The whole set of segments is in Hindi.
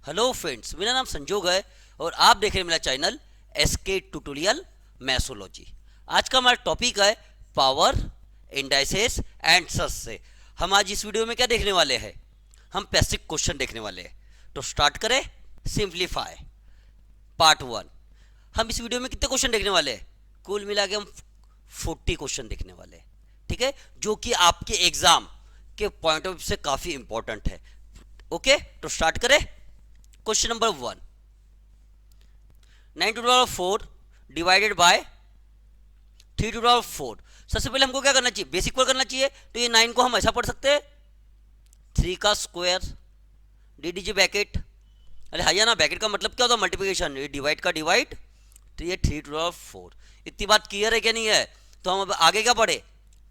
हेलो फ्रेंड्स, मेरा नाम संजोग है और आप देख रहे हैं मेरा चैनल एसके ट्यूटोरियल मैथोलॉजी। आज का हमारा टॉपिक है पावर, इंडाइसेस एंड सस से। हम आज इस वीडियो में क्या देखने वाले हैं? हम बेसिक क्वेश्चन देखने वाले हैं। तो स्टार्ट करें। Simplify part one. हम इस वीडियो में कितने क्वेश्चन देखने वाले हैं? कुल मिला के हम 40 क्वेश्चन देखने वाले हैं, ठीक है, जो कि आपके एग्जाम के पॉइंट ऑफ व्यू से काफ़ी इंपॉर्टेंट है। ओके, तो स्टार्ट करें। Question number 1, 9 to power 4 divided by 3 to power 4। सबसे पहले हमको क्या करना चाहिए? बेसिक पर करना चाहिए। तो ये 9 को हम ऐसा पढ़ सकते हैं, 3 का square D D G bracket. अरे हाँ, ना ब्रैकेट का मतलब क्या होता है? मल्टीप्लिकेशन। ये डिवाइड का डिवाइड, तो ये 3 टू पावर 4। इतनी बात क्लियर है क्या? नहीं है? तो हम अब आगे क्या पढ़े?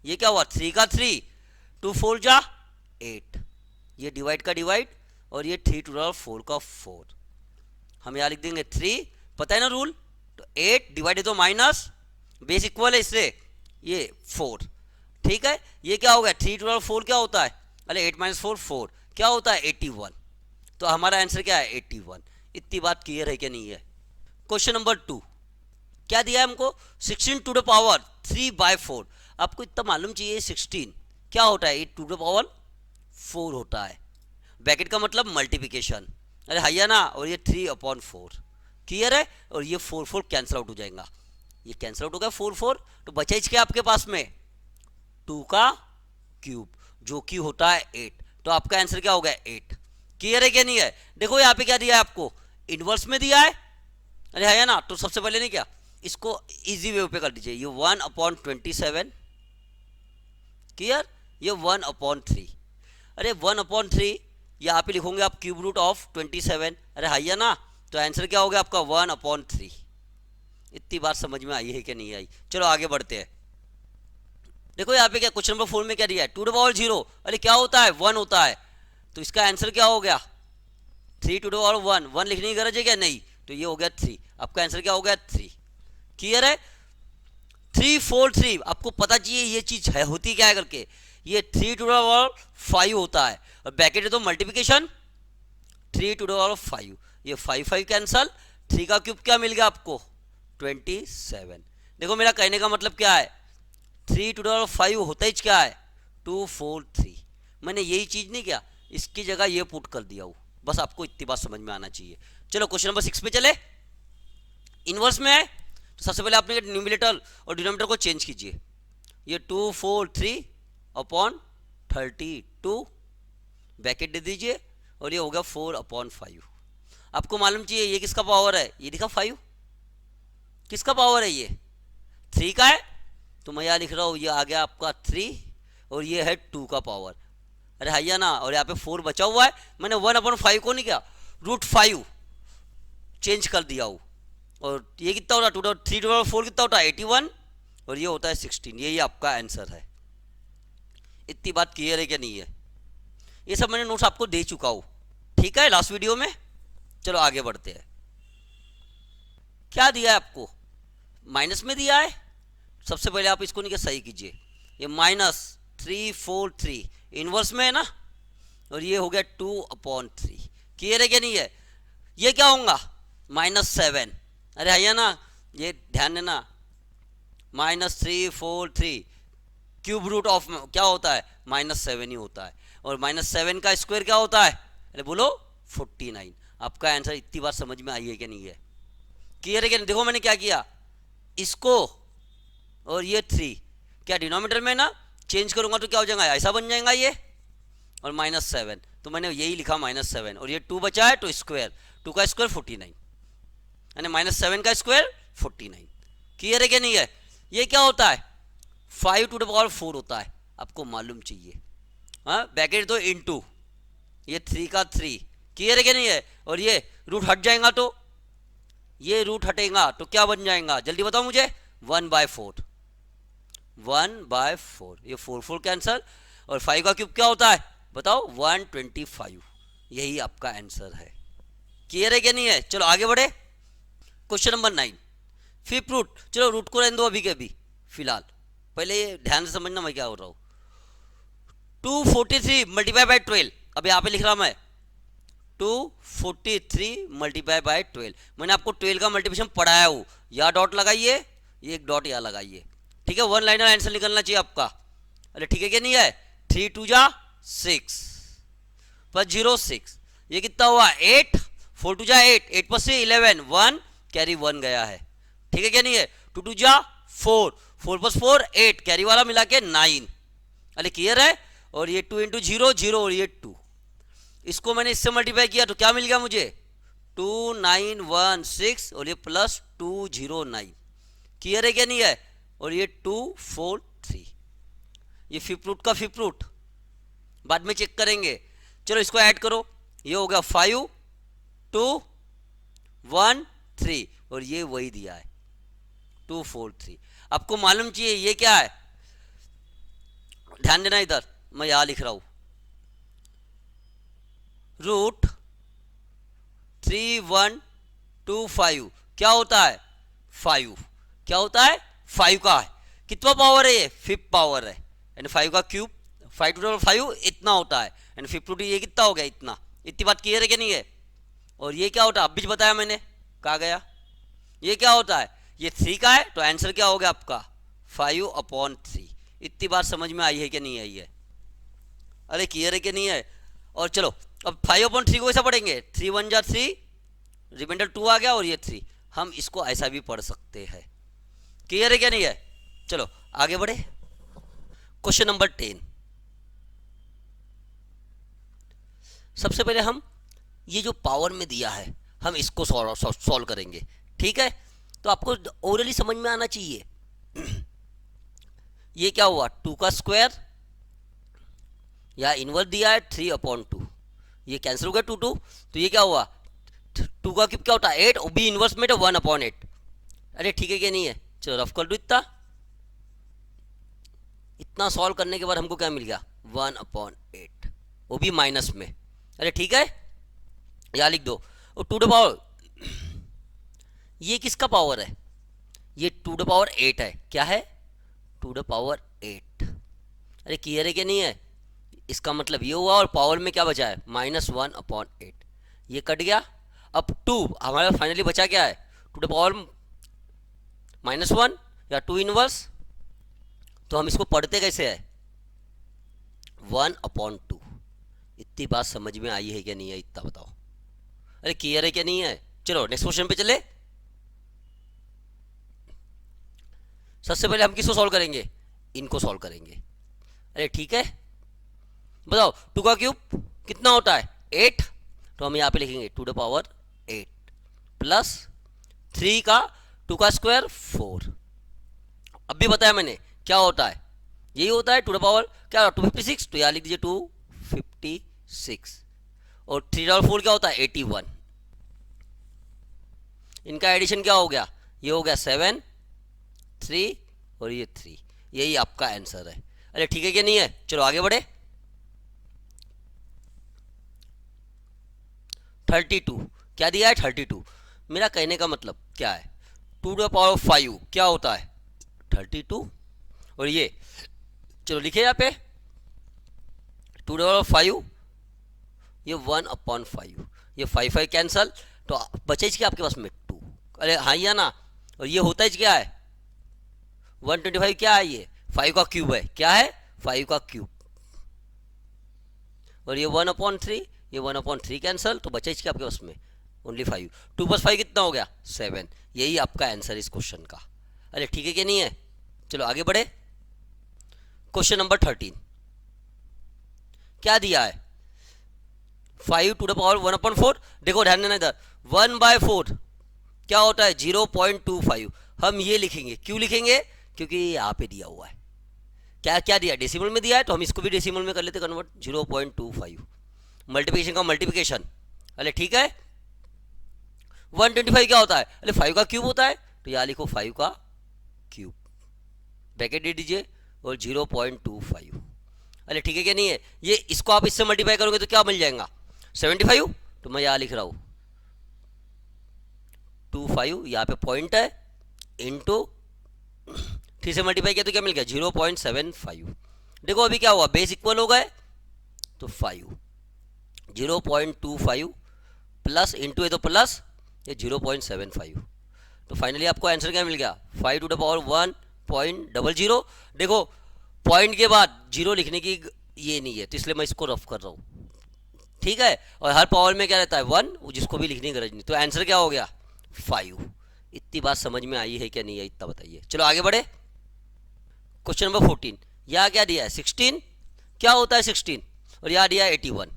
ये क्या हुआ? 3 का 3, 2 4 जा 8। ये डिवाइड का डिवाइड और ये 3 टू पावर 4 का 4। हम यहाँ लिख देंगे 3, पता है ना रूल। तो 8 डिवाइड तो माइनस, बेस इक्वल है इससे ये 4, ठीक है। ये क्या हो गया? 3 टू पावर 4 क्या होता है? अरे 8 माइनस 4 4 क्या होता है? 81। तो हमारा आंसर क्या है? 81। इतनी बात क्लियर है क्या? नहीं है? क्वेश्चन नंबर 2 क्या दिया है हमको? 16 टू द पावर 3 बाय 4। आपको इतना मालूम चाहिए 16 क्या होता है? 8 टू द पावर 4 होता है। ब्रैकेट का मतलब मल्टीप्लिकेशन। अरे हैया ना, और ये 3/4 क्लियर है। और ये 4 4 कैंसिल आउट हो जाएगा। ये कैंसिल आउट हो गया 4 4, तो बचा इसके आपके पास में 2 का क्यूब, जो कि होता है 8। तो आपका आंसर क्या हो गया? 8। क्लियर है क्या? नहीं है? देखो यहाँ पे क्या दिया है आपको? इनवर्स में दिया है। अरे हैया ना, तो सबसे पहले नहीं क्या, इसको इजी वे पे कर दीजिए। ये 1/27 क्लियर, ये 1/3। अरे 1/3 यहाँ पे लिखोगे आप क्यूब रूट ऑफ 27। अरे हैया ना, तो आंसर क्या हो गया आपका? 1/3। इतनी बात समझ में आई है कि नहीं आई? चलो आगे बढ़ते हैं। देखो यहाँ पे क्या क्वेश्चन नंबर 4 में क्या दिया है? 2 टू द पावर 0। अरे क्या होता है? 1 होता है। तो इसका आंसर क्या हो गया? 3 टू द पावर 1। 1 लिखने की गरज है क्या? नहीं। तो ये हो गया 3। आपका आंसर क्या हो गया? 3। क्लियर है? 3 4 3। आपको पता चाहिए ये चीज है होती क्या है करके। ये 3 टू द पावर 5 होता है, और ब्रैकेट है तो मल्टीप्लिकेशन 3 टू द पावर 5। ये 5 5 कैंसल, 3 का क्यूब क्या मिल गया आपको? 27। देखो मेरा कहने का मतलब क्या है? 3 टू द पावर 5 होता ही क्या है? 2 4 3। मैंने यही चीज नहीं किया, इसकी जगह ये पुट कर दिया हूँ। बस आपको इतनी बात समझ में आना चाहिए। चलो क्वेश्चन नंबर 6 पे चले। इनवर्स में है, तो सबसे पहले आपने न्यूमिनेटर और डिनोमिनेटर को चेंज कीजिए। ये 2 4 3/32 ब्रैकेट दे दीजिए, और ये हो गया 4/5। आपको मालूम चाहिए ये किसका पावर है? ये दिखा 5 किसका पावर है? ये 3 का है। तो मैं यहाँ लिख रहा हूँ, ये आ गया आपका 3, और ये है 2 का पावर। अरे हैया ना, और यहाँ पे 4 बचा हुआ है। मैंने 1/5 को नहीं किया, √5 चेंज कर दिया हूँ। और ये कितना होता है? 3 टू 4 कितना होता है? 81। और ये होता है 16। यही आपका आंसर है। इतनी बात क्लियर है क्या? नहीं है? ये सब मैंने नोट्स आपको दे चुका हूँ, ठीक है, लास्ट वीडियो में। चलो आगे बढ़ते हैं। क्या दिया है आपको? माइनस में दिया है। सबसे पहले आप इसको नहीं क्या, सही कीजिए। ये -3 4 3 इनवर्स में है ना, और ये हो गया 2/3। क्लियर है क्या? नहीं है? ये क्या होगा? -7। अरे भैया ना, ये ध्यान देना, -3 4 3 क्यूब रूट ऑफ क्या होता है? -7 ही होता है। और -7 का स्क्वायर क्या होता है? अरे बोलो, 49। आपका आंसर। इतनी बात समझ में आई है क्या? नहीं है? क्लियर है क्या? देखो मैंने क्या किया, इसको और ये 3 क्या डिनोमिनेटर में ना चेंज करूंगा तो क्या हो जाएगा? ऐसा बन जाएगा ये, और -7। तो मैंने यही लिखा -7, और ये 2 बचा है तो स्क्वायर, 2 का स्क्वायर 49, यानी -7 का स्क्वायर 49। क्लियर है क्या? नहीं है? ये क्या होता है? 5 टू द पावर 4 होता है, आपको मालूम चाहिए। हाँ, ब्रैकेट तो इनटू ये 3 का 3। क्लियर है क्या? नहीं है? और ये रूट हट जाएगा, तो ये रूट हटेगा तो क्या बन जाएगा? जल्दी बताओ मुझे। 1/4। 1/4। ये 4 4 कैंसल, और 5 का क्यूब क्या होता है? बताओ, 125। यही आपका आंसर है। क्लियर है क्या? नहीं है? चलो आगे बढ़े। Question number 9, fifth root. चलो रूट को रहने दो अभी के अभी फिलहाल, पहले ये ध्यान से समझना मैं क्या हो रहा हूँ। 243 मल्टीप्लाई बाय 12। अब यहाँ पे लिख रहा मैं 243 मल्टीप्लाई बाय 12। मैंने आपको 12 का मल्टीप्लिकेशन पढ़ाया हूँ, यहाँ डॉट लगाइए, ये एक डॉट यहाँ लगाइए, ठीक है। वन लाइनर आंसर निकलना चाहिए आपका। अरे ठीक है क्या नहीं है, 3 2 जा 6 प्लस 0 6, ये कितना हुआ 8, 4 2 जा 8, 8 प्लस 3 11, 1 कैरी 1 गया है, ठीक है क्या नहीं है। 2 2 जा 4, 4 प्लस 4 8, कैरी वाला मिला के 9। अरे क्लियर है। और ये 2 इंटू 0 0 और ये 2, इसको मैंने इससे मल्टीप्लाई किया तो क्या मिल गया मुझे 2916 और ये प्लस 209। क्लियर है क्या नहीं है। और ये 243, ये फिफ्थ रूट का फिफ्थ रूट बाद में चेक करेंगे। चलो इसको ऐड करो, ये हो गया 5 2 1 3 और ये वही दिया है 243। आपको मालूम चाहिए ये क्या है, ध्यान देना इधर, मैं यहां लिख रहा हूं रूट 3125 क्या होता है 5, क्या होता है 5 का है, कितना पावर है ये 5 पावर है, यानी 5 का क्यूब 5 टू 5 इतना होता है, यानी 5 टू ये कितना हो गया इतना। इतनी बात क्लियर है क्या नहीं है। और ये क्या होता है, अब भी बताया मैंने, कहा गया ये क्या होता है, ये 3 का है तो आंसर क्या हो गया आपका 5/3। इतनी बात समझ में आई है कि नहीं आई है। अरे क्लियर है कि नहीं है। और चलो अब 5/3 को कैसा पढ़ेंगे, 3 1 जा 3, रिमाइंडर 2 आ गया और ये 3, हम इसको ऐसा भी पढ़ सकते हैं। क्लियर है क्या नहीं है। चलो आगे बढ़े, क्वेश्चन नंबर 10। सबसे पहले हम ये जो पावर में दिया है हम इसको सॉल्व करेंगे, ठीक है। तो आपको ओरली समझ में आना चाहिए। ये क्या हुआ 2 का स्क्वायर, या इनवर्स दिया है 3/2, ये कैंसिल हो गया 2 2, तो ये क्या हुआ 2 का क्यूब क्या होता है 8, और बी इनवर्स में तो 1/8। अरे ठीक है क्या नहीं है। चलो रफ कर दो, इतना सॉल्व करने के बाद हमको क्या मिल गया 1/8, वो भी माइनस में। अरे ठीक है, यहाँ लिख दो। और 2 द पावर, ये किसका पावर है, ये 2 द पावर 8 है, क्या है 2 द पावर 8। अरे क्लियर है क्या नहीं है। इसका मतलब ये हुआ और पावर में क्या बचा है -1/8, ये कट गया। अब 2 हमारा फाइनली बचा क्या है 2 द पावर -1 या 2 इनवर्स, तो हम इसको पढ़ते कैसे है 1/2। इतनी बात समझ में आई है क्या नहीं है, इतना बताओ। अरे क्लियर है क्या नहीं है। चलो नेक्स्ट क्वेश्चन पे चले। सबसे पहले हम किसको सॉल्व करेंगे, इनको सॉल्व करेंगे। अरे ठीक है, बताओ 2 का क्यूब कितना होता है 8, तो हम यहाँ पे लिखेंगे 2 द पावर 8 प्लस 3 का 2 का स्क्वायर 4। अब भी बताया मैंने क्या होता है, यही होता है 2 द पावर क्या 256, तो यहाँ लिख दीजिए 256, और 3 और 4 क्या होता है 81। इनका एडिशन क्या हो गया, ये हो गया 7 3 और ये 3, यही आपका आंसर है। अरे ठीक है क्या नहीं है। चलो आगे बढ़े। 32 क्या दिया है 32, मेरा कहने का मतलब क्या है 2 द पावर 5 क्या होता है 32, और ये चलो लिखे यहाँ पे 2 द पावर 5, ये 1/5, ये 5 5 कैंसल, तो बचे क्या आपके पास में 2। अरे हाँ या ना। और ये होता है क्या है 125, क्या है ये 5 का क्यूब है, क्या है 5 का क्यूब, और ये 1/3, ये 1/3 कैंसल, तो बचे क्या आपके पास में ओनली 5। 2 + 5 कितना हो गया 7, यही आपका आंसर इस क्वेश्चन का। अरे ठीक है कि नहीं है। चलो आगे बढ़े, क्वेश्चन नंबर 13। क्या दिया है 5 टू द पावर 1/4। देखो ध्यान देना इधर, 1/4 क्या होता है 0.25। हम ये लिखेंगे, क्यों लिखेंगे, क्योंकि यहाँ पे दिया हुआ है। क्या क्या दिया, डेसिमल में दिया है, तो हम इसको भी डेसिमल में कर लेते कन्वर्ट, 0.25 मल्टीप्लिकेशन का मल्टीप्लिकेशन। अरे ठीक है, 125 क्या होता है, अरे 5 का क्यूब होता है, तो यहाँ लिखो 5 का क्यूब, ब्रैकेट दे दीजिए, और 0.25। अरे ठीक है क्या नहीं है। ये इसको आप इससे मल्टीप्लाई करोगे तो क्या मिल जाएगा 75, तो मैं यहाँ लिख रहा हूँ 25, यहाँ पे पॉइंट है, इंटू 3 से मल्टीप्लाई किया तो क्या मिल गया 0.75। देखो अभी क्या हुआ, बेस इक्वल हो गए, तो 5 0.25 प्लस इंटू है तो प्लस ये 0.75। तो फाइनली आपको आंसर क्या मिल गया 5 टू द पावर 1.00। देखो पॉइंट के बाद जीरो लिखने की ये नहीं है तो इसलिए मैं इसको रफ कर रहा हूँ, ठीक है। और हर पावर में क्या रहता है 1, जिसको भी लिखने की गरज नहीं। तो आंसर क्या हो गया 5। इतनी बात समझ में आई है क्या नहीं है इतना बताइए। चलो आगे बढ़े। Question number 14। यहाँ क्या दिया है 16। क्या होता है 16? और यहाँ दिया है 81।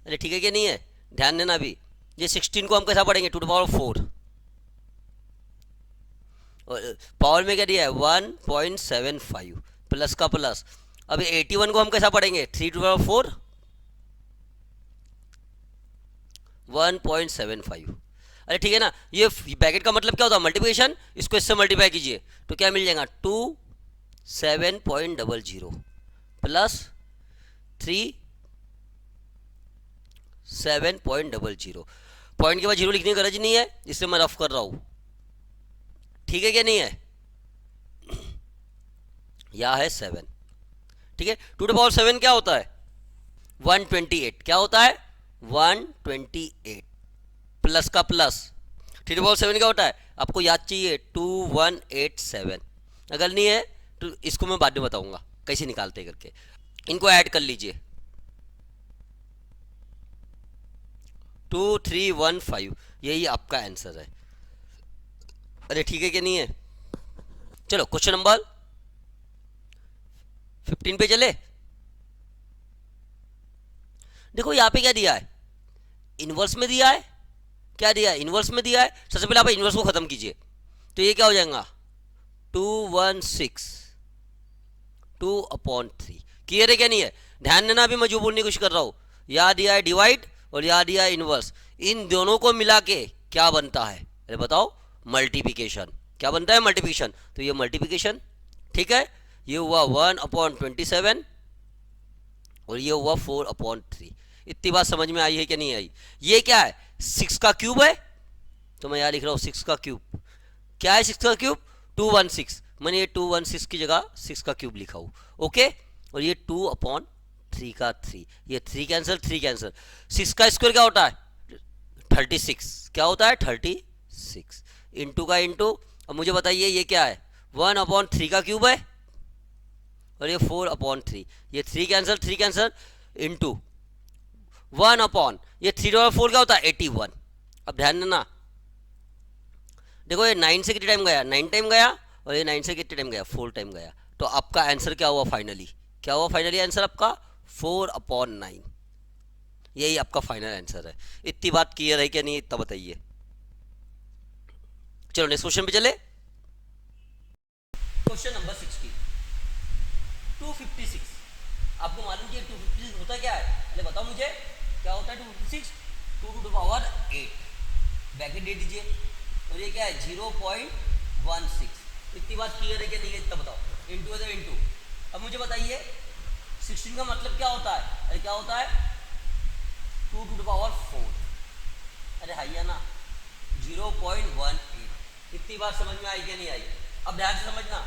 अरे ठीक है क्या नहीं है, ध्यान देना। अभी ये 16 को हम कैसा पढ़ेंगे टू द पावर 4, और पावर में क्या दिया है 1.75 प्लस का प्लस। अभी 81 को हम कैसा पढ़ेंगे 3 टू द पावर 4 1.75। अरे ठीक है ना, ये ब्रैकेट का मतलब क्या होता है मल्टीप्लिकेशन। इसको इससे मल्टीप्लाई कीजिए तो क्या मिल जाएगा 2 7.00 प्लस 3 7.00। पॉइंट के बाद जीरो लिखने की गरज नहीं है इसलिए मैं रफ कर रहा हूं, ठीक है क्या नहीं है। यह है 7, ठीक है। टू द पावर 7 क्या होता है 128। क्या होता है 128 प्लस का प्लस। 3 टू पावर 7 क्या होता है आपको याद चाहिए 2187। अगर नहीं है तो इसको मैं बाद में बताऊंगा कैसे निकालते करके। इनको ऐड कर लीजिए 2315, यही आपका आंसर है। अरे ठीक है कि नहीं है। चलो क्वेश्चन नंबर 15 पे चले। देखो यहाँ पे क्या दिया है इनवर्स में दिया है। क्या दिया है इनवर्स में दिया है। सबसे पहले आप इनवर्स को खत्म कीजिए तो ये क्या हो जाएगा 216 2/3। क्लियर है क्या नहीं है। ध्यान देना अभी मैं जो बोलने की कोशिश कर रहा हूं। यहाँ दिया है डिवाइड और यहाँ दिया है इनवर्स। इन दोनों को मिला के क्या बनता है अरे बताओ मल्टीप्लिकेशन। क्या बनता है मल्टीप्लिकेशन। तो ये मल्टीप्लिकेशन, ठीक है। ये हुआ 1/27 और ये हुआ 4/3। इतनी बात समझ में आई है कि नहीं आई। ये क्या है 6 का क्यूब है तो मैं यहाँ लिख रहा हूँ 6 का क्यूब। क्या है 6 का क्यूब 216। मैंने ये 216 की जगह 6 का क्यूब लिखा हूँ, ओके। और ये 2/3 का 3, ये 3 कैंसिल 3 कैंसिल। 6 का स्क्वायर क्या होता है 36। क्या होता है 36 इंटू का इंटू। अब मुझे बताइए ये क्या है 1/3 का क्यूब है और ये 4/3। ये 3 कैंसिल 3 कैंसिल इंटू 1 ये 3/4 क्या होता है 81। अब ध्यान देना देखो ये 9 से कितने टाइम गया 9 टाइम गया और ये 9 से कितने टाइम गया 4 टाइम गया। तो आपका आंसर क्या हुआ फाइनली, क्या हुआ फाइनली आंसर आपका 4/9। यही आपका फाइनल आंसर है। इतनी बात क्लियर है क्या नहीं इतना बताइए। चलो नेक्स्ट क्वेश्चन पे चले। Question number 16 256। आपको मालूम कि 256 होता क्या है। अरे बताओ मुझे क्या होता है 256। 2 टू द पावर 8 ब्रैकेट दे दीजिए और ये क्या है 0.16। इतनी बात क्लियर है कि नहीं है इतना बताओ। इंटू है तो इंटू। अब मुझे बताइए 16 का मतलब क्या होता है। अरे क्या होता है 2 टू द पावर 4। अरे है ना 0.18। इतनी बात समझ में आई कि नहीं आई। अब ध्यान से समझना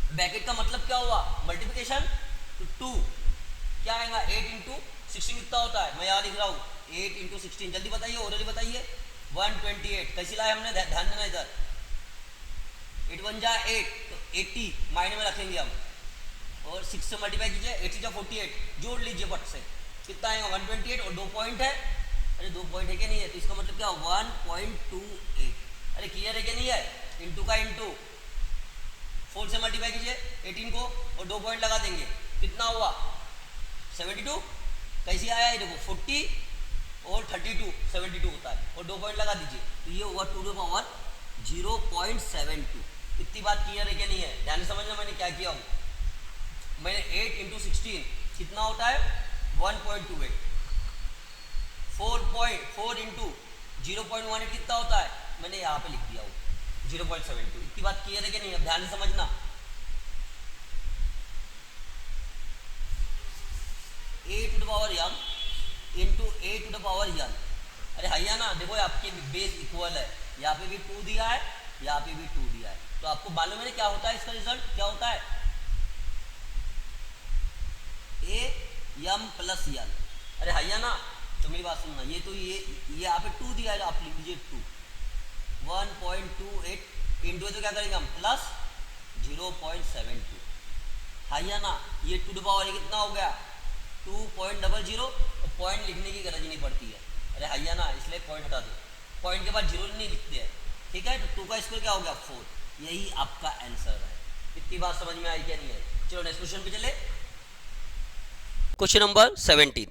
ब्रैकेट का मतलब क्या हुआ मल्टीप्लिकेशन। तो 2 क्या आएगा 8 इंटू 16 कितना होता है। मैं यहाँ लिख रहा हूँ 8 इंटू 16। जल्दी बताइए ओरली बताइए 128। कैसी लाए हमने ध्यान देना इधर। 8 1 जा 8 तो 80 मायने में रखेंगे हम और 6 से मल्टीप्लाई कीजिए 8 6 जा 48 जोड़ लीजिए फट से कितना आएगा 128 और 2 पॉइंट है। अरे 2 पॉइंट है क्या नहीं है तो इसका मतलब क्या 1.28। अरे क्लियर है क्या नहीं है। इंटू का इंटू 4 से मल्टीप्लाई कीजिए 18 को और 2 पॉइंट लगा देंगे कितना हुआ 72। कैसी आया है देखो 40 और 32 72 होता है और 2 पॉइंट लगा दीजिए तो ये हुआ 2 टू द पावर 0.72। इतनी बात क्लियर है क्या नहीं है। ध्यान से समझना मैंने क्या किया हूँ। मैंने 8 इंटू 16 कितना होता है 1.28। 4 इंटू 0.18 कितना होता है मैंने यहाँ पे लिख दिया हूँ 0.72। इतनी बात क्लियर है कि नहीं। अब ध्यान से समझना 8 to the power m into 8 to the power n। अरे है ना देखो आपके बेस इक्वल है। यहाँ पे भी 2 दिया है यहाँ पे भी 2 दिया है तो आपको मालूम है क्या होता है इसका रिजल्ट क्या होता है a m प्लस n। अरे है ना तो तो मेरी बात सुनना, ये तो ये यहाँ पे 2 दिया है, आप लिख लीजिए 2, 1.28 इंटू, तो क्या करेंगे हम प्लस 0.72, हाँ या ना, ये 2 पावर कितना हो गया 2.00, और पॉइंट लिखने की गरज नहीं पड़ती है, अरे हाँ या ना, इसलिए पॉइंट हटा दो, पॉइंट के बाद 0 नहीं लिखते हैं, ठीक है। तो 2 का स्क्वायर क्या हो गया 4, यही आपका आंसर है। इतनी बात समझ में आई क्या नहीं है? चलो नेक्स्ट क्वेश्चन पे चले। क्वेश्चन नंबर 17,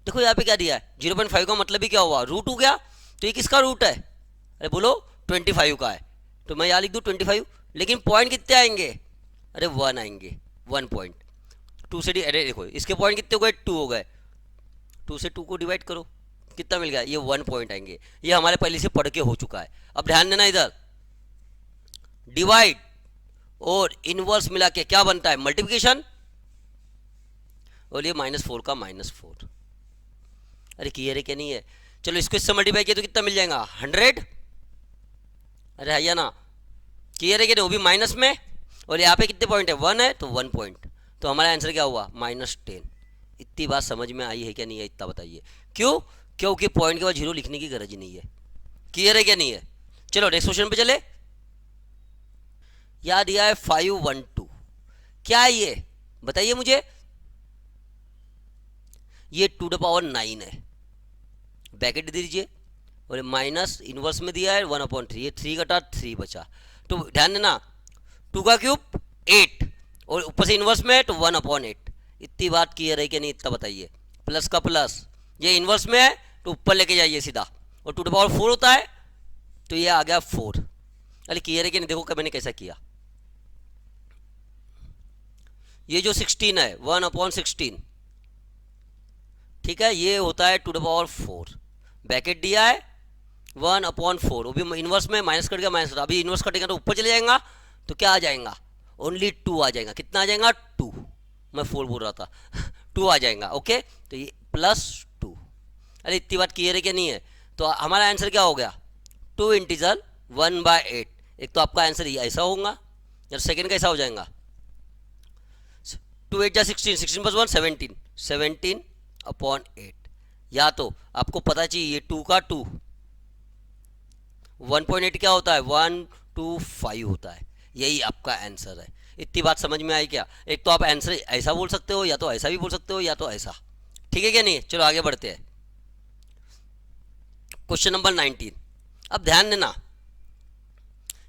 देखो यहाँ पे क्या दिया है, 0.5 का मतलब ही क्या हुआ, रूट हो गया, तो ये किसका रूट है, अरे बोलो 25 का है, तो मैं यहाँ लिख दूँ 25, लेकिन पॉइंट कितने आएंगे, अरे 1 आएंगे, 1 पॉइंट, 2 से अरे देखो इसके पॉइंट कितने हो गए 2 हो गए, 2 से 2 को डिवाइड करो, कितना मिल गया, ये 1 पॉइंट आएंगे, ये हमारे पहले से पढ़ के हो चुका है। अब ध्यान देना, इधर डिवाइड और इनवर्स मिला के क्या बनता है, मल्टीप्लिकेशन, और ये -4 का -4, अरे क्लियर है क्या नहीं है? चलो इसको इससे मल्टीप्लाई किया तो कितना मिल जाएगा 100, अरे है ना, क्लियर है क्या नहीं, वो भी माइनस में, और यहाँ पे कितने पॉइंट है 1 है, तो 1 पॉइंट, तो हमारा आंसर क्या हुआ -10। इतनी बात समझ में आई है क्या नहीं है, इतना बताइए, क्यों, क्योंकि पॉइंट के बाद 0 लिखने की गरज ही नहीं है, क्लियर है क्या नहीं है? चलो नेक्स्ट क्वेश्चन पे चले। याद दिया है 512, क्या है ये बताइए मुझे, ये 2 द पावर 9 है, ब्रैकेट दे दीजिए, और माइनस इनवर्स में दिया है 1/3, ये 3 कटा 3 बचा, तो ध्यान देना 2 का क्यूब 8, और ऊपर से इनवर्स में है तो 1/8, इतनी बात क्लियर है कि नहीं, इतना बताइए, प्लस का प्लस, ये इनवर्स में है तो ऊपर लेके जाइए सीधा, और 2 द पावर 4 होता है, तो ये आ गया 4, अरे क्लियर है कि नहीं, देखो कि मैंने कैसा किया, ये जो 16 है 1/16, ठीक है, ये होता है 2 द पावर 4, ब्रैकेट दिया है 1/4, वो भी इनवर्स में, माइनस कट गया माइनस, अभी इनवर्स कटेगा तो ऊपर चले जाएगा, तो क्या आ जाएगा, ओनली 2 आ जाएगा, कितना आ जाएगा 2, मैं 4 बोल रहा था 2 आ जाएगा, ओके, तो ये +2, अरे इतनी बात क्लियर है क्या नहीं है? तो हमारा आंसर क्या हो गया 2 इंटीजर 1/8, एक तो आपका आंसर ये ऐसा होगा, और सेकेंड कैसा हो जाएगा 2 8 जा 16, 16 + 1 17, 17/8, या तो आपको पता चाहिए ये 2 का 2, 1.8 क्या होता है 125 होता है, यही आपका आंसर है। इतनी बात समझ में आई क्या? एक तो आप आंसर ऐसा बोल सकते हो, या तो ऐसा भी बोल सकते हो, या तो ऐसा, ठीक है क्या नहीं? चलो आगे बढ़ते हैं, क्वेश्चन नंबर 19। अब ध्यान देना,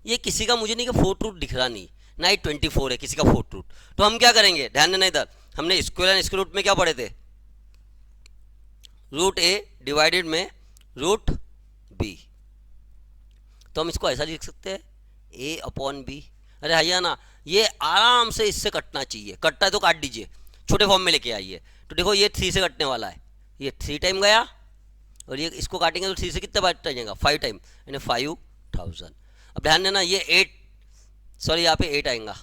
ये किसी का मुझे नहीं कि 4th रूट दिख रहा नहीं, ना ही 24 है किसी का 4th रूट, तो हम क्या करेंगे, ध्यान देना, इधर हमने स्क्वायर एंड स्क्वायर रूट में क्या पढ़े थे, रूट ए डिवाइडेड में रूट बी, तो हम इसको ऐसा लिख सकते हैं a/b, अरे भैया ना, ये आराम से इससे कटना चाहिए, कटता है तो काट दीजिए, छोटे फॉर्म में लेके आइए, तो देखो ये 3 से कटने वाला है, ये 3 टाइम गया, और ये इसको काटेंगे तो 3 से कितने बार जाएगा 5 टाइम, यानी 5000। अब ध्यान देना, ये 8 सॉरी यहाँ पे 8 आएगा,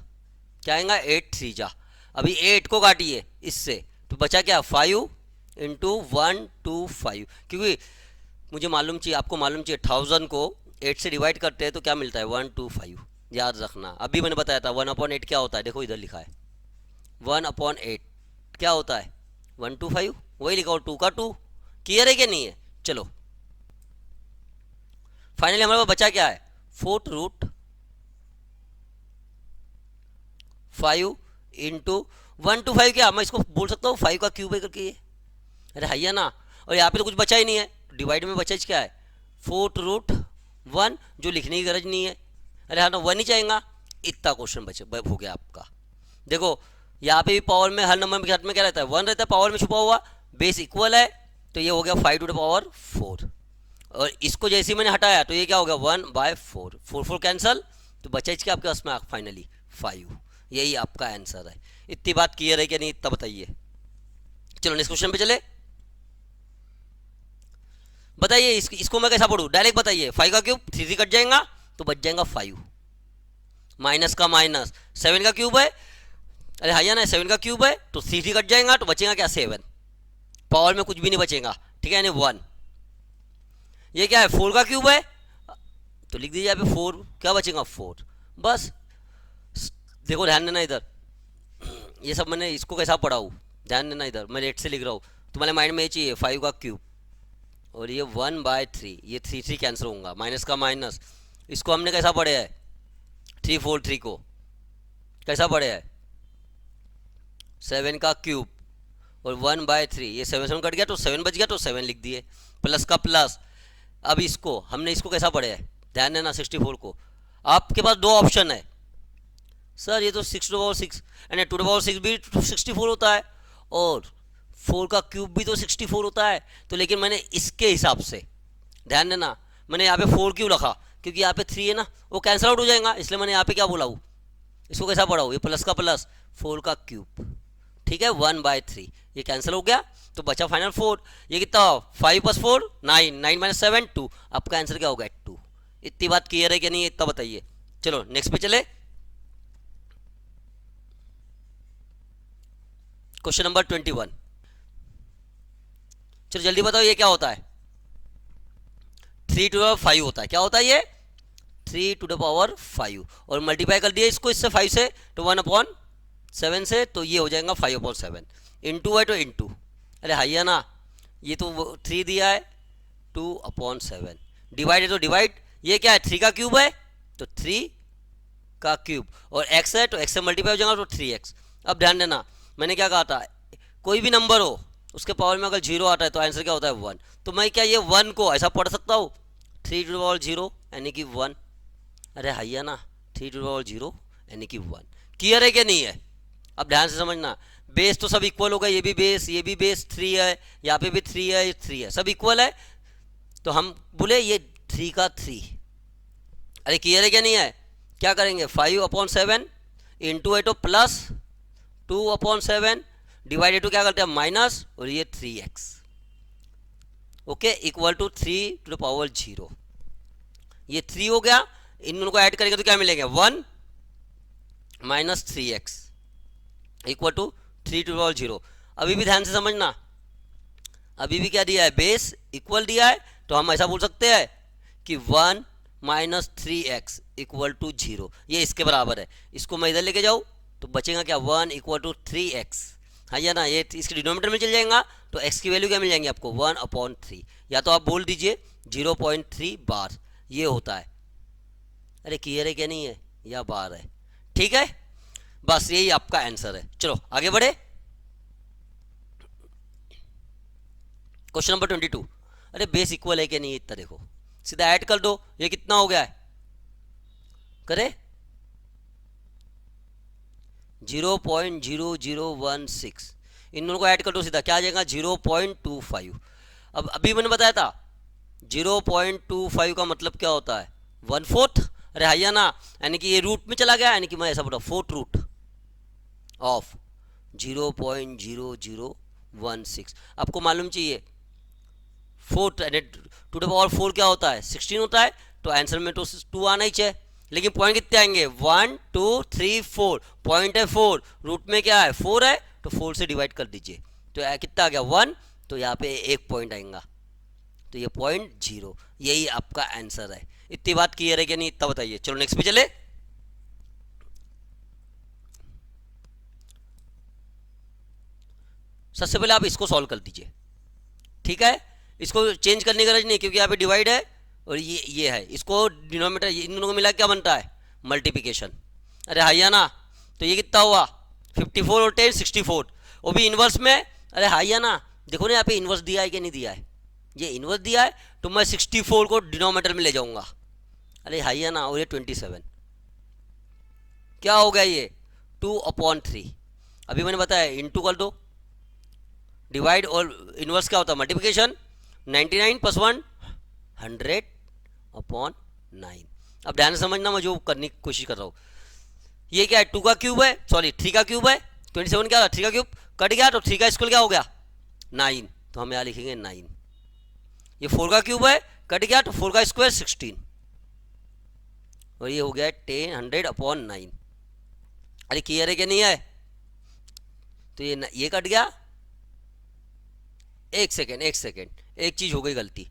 क्या आएगा 8 3 जा, अभी 8 को काटिए इससे, तो बचा क्या 5 × 125, क्योंकि मुझे मालूम चाहिए, आपको मालूम चाहिए 1000 को 8 से डिवाइड करते हैं तो क्या मिलता है 125, याद रखना, अभी मैंने बताया था 1/8 क्या होता है, देखो इधर लिखा है 1/8 क्या होता है 125, वही लिखा हो 2 का 2, क्लियर है क्या नहीं है? चलो फाइनली हमारे पास बचा क्या है 4th रूट 5 × 125, क्या मैं इसको बोल सकता हूँ 5 का क्यूब है करके, ये अरे हैया ना, और यहाँ पे तो कुछ बचा ही नहीं है, डिवाइड में बचा क्या है 4th रूट 1, जो लिखने की गरज नहीं है, अरे हाँ ना 1 ही चाहेगा, इतना क्वेश्चन बचे हो गया आपका। देखो यहाँ पे भी पावर में हर नंबर के साथ में क्या रहता है 1 रहता है, पावर में छुपा हुआ, बेस इक्वल है, तो ये हो गया 5 × 4, और इसको जैसे ही मैंने हटाया तो ये क्या हो गया 1/4, 4 4 कैंसल, तो बचा इसके आपके पास में फाइनली 5, यही आपका आंसर है। इतनी बात क्लियर है क्या नहीं, इतना बताइए। चलो नेक्स्ट क्वेश्चन पे चले, बताइए इसको मैं कैसा पढ़ूँ, डायरेक्ट बताइए, 5 का क्यूब 3 कट जाएगा तो बच जाएगा 5, माइनस का माइनस, 7 का क्यूब है, अरे हाँ ना 7 का क्यूब है तो 3 कट जाएगा तो बचेगा क्या 7, पावर में कुछ भी नहीं बचेगा, ठीक है, यानी 1। ये क्या है 4 का क्यूब है, तो लिख दीजिए यहाँ पे 4, क्या बचेगा 4, बस। देखो ध्यान देना इधर, ये सब मैंने इसको कैसा पढ़ा हूँ, ध्यान देना इधर, मैं रेट से लिख रहा हूँ, तुम्हारे माइंड में ये चाहिए 5 का क्यूब, और ये 1/3, ये 3 कैंसिल होगा, माइनस का माइनस। इसको हमने कैसा पढ़े है, 343 को कैसा पढ़े है, 7 का क्यूब और 1/3, ये 7 कट गया तो 7 बच गया तो 7 लिख दिए, प्लस का प्लस। अब इसको हमने इसको कैसा पढ़े है, ध्यान देना 64 को। आपके पास दो ऑप्शन है, सर ये तो 6 यानी 2 भी 64 होता है और 4 का क्यूब भी तो 64 होता है, तो लेकिन मैंने इसके हिसाब से, ध्यान देना, मैंने यहाँ पे 4 क्यों रखा, क्योंकि यहाँ पे 3 है ना, वो कैंसिल आउट हो जाएगा, इसलिए मैंने यहाँ पे क्या बोला हूँ, इसको कैसा पढ़ा हूँ, ये प्लस का प्लस 4 का क्यूब, ठीक है, 1/3, ये कैंसिल हो गया तो बचा फाइनल 4। ये कितना, 5 + 4 9, 9 - 7 2, आपका आंसर क्या होगा 2। इतनी बात क्लियर है कि नहीं, इतना बताइए। चलो नेक्स्ट पे चले, क्वेश्चन नंबर 21। चलो जल्दी बताओ ये क्या होता है, 3 to the 5 होता है, क्या होता है ये 3 to the 5, और मल्टीप्लाई कर दिया इसको इससे 5 से तो 1/7 से, तो ये हो जाएगा 5/7, इंटू है तो इंटू, अरे हाई है ना, ये तो 3 दिया है 2/7, डिवाइड है तो डिवाइड, ये क्या है 3 का क्यूब है तो 3 का क्यूब, और x है तो x से मल्टीप्लाई हो जाएगा तो 3x। अब ध्यान देना, मैंने क्या कहा था, कोई भी नंबर हो उसके पावर में अगर 0 आता है तो आंसर क्या होता है 1, तो मैं क्या ये 1 को ऐसा पढ़ सकता हूँ 3 to the 0 यानी कि 1, अरे हाइया ना 3 to the 0 यानी कि 1। क्लियर है कि नहीं है, अब ध्यान से समझना, बेस तो सब इक्वल होगा, ये भी बेस 3 है, यहाँ पे भी 3 है, ये 3 है, सब इक्वल है, तो हम बोले ये 3 का 3। अरे क्लियर है क्या नहीं है, क्या करेंगे 5/7 इंटू है तो प्लस 2/7, डिवाइड है तो क्या करते हैं माइनस, और ये 3x, okay, equal to 3 to the 0, ये 3 हो गया, इन दोनों को ऐड करेंगे तो क्या मिलेंगे 1 - 3x equal to 3 to the 0। अभी भी ध्यान से समझना, अभी भी क्या दिया है, बेस इक्वल दिया है, तो हम ऐसा बोल सकते हैं कि 1 - 3x इक्वल टू 0, ये इसके बराबर है। इसको मैं इधर लेके जाऊँ तो बचेगा क्या 1 = 3x, हाँ या ना, ये इसके डिनोमिनेटर में चल जाएगा तो x की वैल्यू क्या मिल जाएंगी आपको 1/3, या तो आप बोल दीजिए 0.3 बार, ये होता है। अरे क्लियर है क्या नहीं है, या बार है, ठीक है, बस यही आपका आंसर है। चलो आगे बढ़े, क्वेश्चन नंबर 22। अरे बेस इक्वल है क्या नहीं, इतना देखो, सीधा ऐड कर दो, ये कितना हो गया है, करे 0.0016, इन दोनों को ऐड कर दो सीधा, क्या आ जाएगा 0.25। अब अभी मैंने बताया था 0.25 का मतलब क्या होता है 1/4, अरे हाइया ना, यानी कि ये रूट में चला गया, यानी कि मैं ऐसा बोला 4th रूट ऑफ 0.0016। आपको मालूम चाहिए 4 यानी 2 to the 4 क्या होता है 16 होता है, तो आंसर में तो 2 आना ही चाहिए, लेकिन पॉइंट कितने आएंगे 1 2 3 4, पॉइंट है 4, रूट में क्या है 4 है, तो 4 से डिवाइड कर दीजिए तो कितना आ गया 1, तो यहाँ पे एक पॉइंट आएगा, तो ये 0.0, यही आपका आंसर है। इतनी बात क्लियर है कि नहीं, इतना बताइए। चलो नेक्स्ट पे चले, सबसे पहले आप इसको सॉल्व कर दीजिए, ठीक है, इसको चेंज करने की गरज नहीं, क्योंकि यहाँ पे डिवाइड है और ये है, इसको डिनोमिनेटर इन दोनों को मिला क्या बनता है मल्टीप्लिकेशन, अरे हाइया ना, तो ये कितना हुआ 54 और 10 64, वो भी इन्वर्स में, अरे हाइया ना, देखो ना यहाँ पे इन्वर्स दिया है कि नहीं दिया है, ये इन्वर्स दिया है, तो मैं 64 को डिनोमिनेटर में ले जाऊंगा, अरे हाइया ना, और ये 27, क्या हो गया ये 2/3, अभी मैंने बताया इंटू कर दो, डिवाइड और इन्वर्स क्या होता है मल्टीप्लिकेशन, 99 + 1 100/9। अब ध्यान से समझना, मैं जो करने की कोशिश कर रहा हूँ, ये क्या है 2 का क्यूब है, सॉरी 3 का क्यूब है, 27 क्या था 3 का क्यूब कट गया, तो 3 का स्क्वायर क्या हो गया 9, तो हम यहाँ लिखेंगे 9। ये 4 का क्यूब है, कट गया, तो 4 का स्क्वायर 16, और ये हो गया 100/9। अरे क्लियर है क्या नहीं है, तो ये कट गया, एक सेकेंड एक चीज हो गई गलती,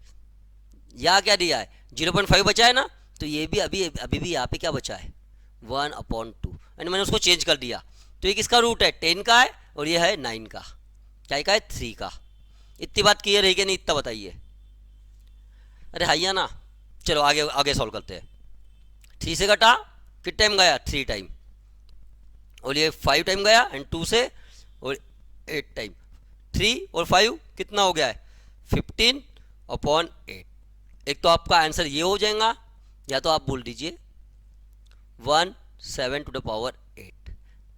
यहाँ क्या दिया है 0.5 बचा है ना, तो ये भी अभी भी यहाँ पे क्या बचा है 1/2, यानी मैंने उसको चेंज कर दिया, तो ये किसका रूट है 10 का है, और ये है 9 का, क्या का है 3 का, इतनी बात क्लियर है कि नहीं, इतना बताइए। अरे हाइया ना, चलो आगे आगे सॉल्व करते हैं। 3 से कटा, कितना टाइम गया, 3 टाइम, और ये 5 टाइम गया, एंड 2 से और 8 टाइम। 3 और 5 कितना हो गया है, 15/8। एक तो आपका आंसर ये हो जाएगा, या तो आप बोल दीजिए 17/8,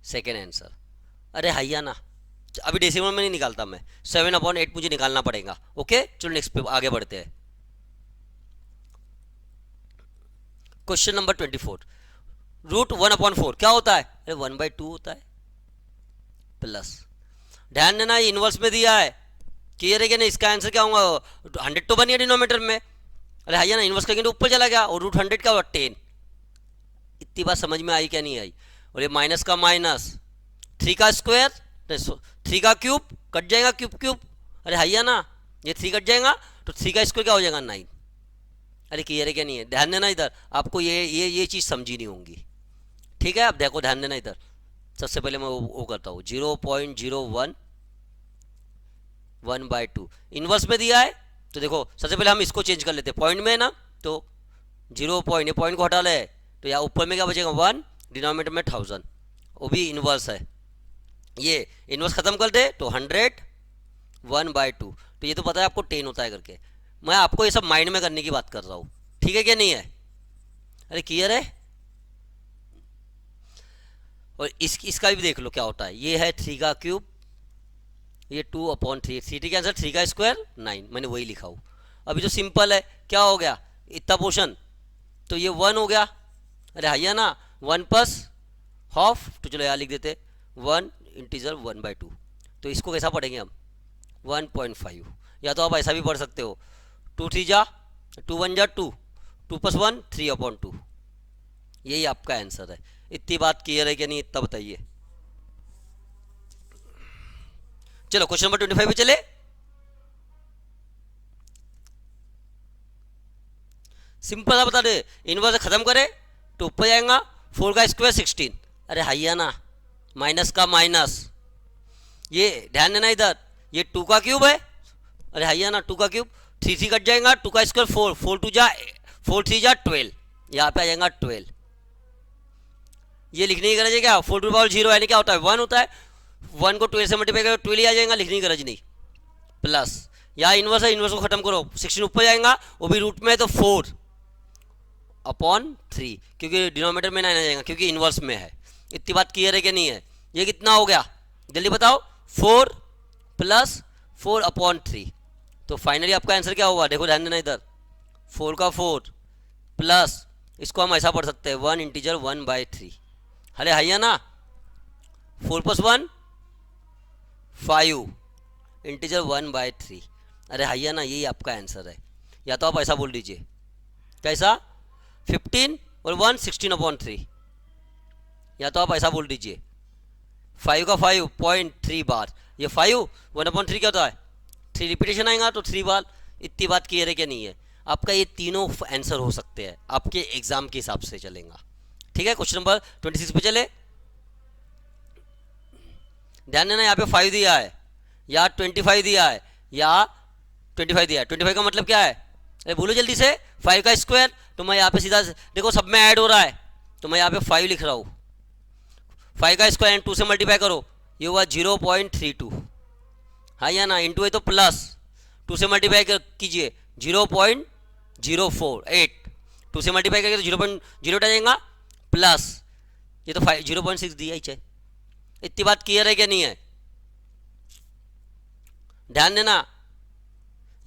सेकेंड आंसर। अरे हाइया ना, अभी डेसिमल में नहीं निकालता मैं, 7/8 मुझे निकालना पड़ेगा। ओके चलो नेक्स्ट पे आगे बढ़ते हैं। क्वेश्चन नंबर 24, √1/4 क्या होता है, अरे 1/2 होता है, प्लस, ध्यान देना ये इनवर्स में दिया है, क्लियर है कि नहीं, इसका आंसर क्या होगा, 100 तो बनी है डिनोमीटर में। अरे हाइया ना, इनवर्स करेंगे तो ऊपर चला गया, और √100 क्या हुआ, 10। इतनी बात समझ में आई क्या नहीं आई। और ये माइनस का माइनस, 3 का स्क्वायर, 3 का क्यूब कट जाएगा, क्यूब क्यूब, अरे हाइया ना, ये 3 कट जाएगा तो 3 का स्क्वायर क्या हो जाएगा, 9। अरे क्लियर है क्या नहीं है, ध्यान देना इधर, आपको ये चीज़ समझी नहीं होंगी, ठीक है। अब देखो ध्यान देना इधर, सबसे पहले मैं वो करता हूँ, 0.01 1/2 इनवर्स में दिया है, तो देखो सबसे पहले हम इसको चेंज कर लेते हैं, पॉइंट में है ना, तो 0 पॉइंट, ये पॉइंट को हटा ले, तो यहाँ ऊपर में क्या बचेगा 1, डिनोमिनेटर में 1000, वो भी इनवर्स है, ये इनवर्स खत्म कर दे तो 100 1/2, तो ये तो पता है आपको 10 होता है करके, मैं आपको ये सब माइंड में करने की बात कर रहा हूँ, ठीक है क्या नहीं है। अरे क्लियर है। और इसका भी देख लो क्या होता है, ये है 3 का क्यूब, ये 2/3, 3 का आंसर 3 का स्क्वायर 9, मैंने वही लिखा हूँ। अभी जो सिंपल है क्या हो गया, इतना पोर्शन, तो ये 1 हो गया, अरे हाइया ना, 1 प्लस हाफ, तो चलो यहाँ लिख देते 1 इंटीजर 1/2, तो इसको कैसा पढ़ेंगे हम, 1.5, या तो आप ऐसा भी पढ़ सकते हो, 2 3 जा 2 1 जा 2, 2 + 1 3/2, यही आपका आंसर है। इतनी बात क्लियर है कि नहीं, इतना बताइए। चलो क्वेश्चन नंबर 25 पे चले। सिंपल सा बता दे, इनवर्स खत्म करे तो ऊपर जाएगा, 4 का स्क्वायर 16, अरे हाइया ना, माइनस का माइनस, ये ध्यान देना इधर, ये 2 का क्यूब है, अरे हाइया ना 2 का क्यूब, 3 3 कट जाएगा, 2 का स्क्वायर 4, 4 2 जा 4 3 जा 12, यहाँ पे आ जाएगा 12। ये लिखने की गरज है क्या, 4 टू पावर 0 यानी क्या होता है 1 होता है, 1 को 12 से मल्टीप्लाई करो 12 ही आ जाएगा, लिखने की गरज नहीं, प्लस यहाँ इनवर्स है, इनवर्स को खत्म करो, 16 ऊपर जाएगा, वो भी रूट में है तो 4/3, क्योंकि डिनोमिनेटर में 9 आ जाएगा क्योंकि इनवर्स में है। इतनी बात क्लियर है कि नहीं है। ये कितना हो गया जल्दी बताओ, 4 + 4/3, तो फाइनली आपका आंसर क्या होगा, देखो ध्यान देना इधर, 4 का 4 प्लस, इसको हम ऐसा पढ़ सकते हैं 1 इंटीजर 1/3, अरे हाइया ना, 4 + 1 5 इंटीजर 1/3, अरे हाइया ना, यही आपका आंसर है। या तो आप ऐसा बोल दीजिए, कैसा, 15 और 1 16/3, या तो आप ऐसा बोल दीजिए 5 का 5 0.3 बार, ये 5 1/3 क्या होता है, 3 रिपीटेशन आएगा तो 3 बार। इतनी बात क्लियर है क्या नहीं है। आपका ये तीनों आंसर हो सकते हैं, आपके एग्जाम के हिसाब से चलेगा, ठीक है। क्वेश्चन नंबर 26 पे चले, ध्यान देना, यहाँ पे 5 दिया है, या 25 दिया है, या 25 दिया है, 25 का मतलब क्या है, अरे बोलो जल्दी से, 5 का स्क्वायर, तो मैं यहाँ पे सीधा देखो सब में ऐड हो रहा है, तो मैं यहाँ पे 5 लिख रहा हूँ, 5 का स्क्वायर एंड 2 से मल्टीप्लाई करो, ये हुआ 0.32, हाँ या ना, इंटू है तो प्लस 2 से मल्टीप्लाई कीजिए 0.048, 2 से मल्टीप्लाई करेंगे तो 0.08 आ जाएगा, प्लस ये तो 0.6 दिया ही चाहिए। इतनी बात क्लियर है क्या नहीं है। ध्यान देना,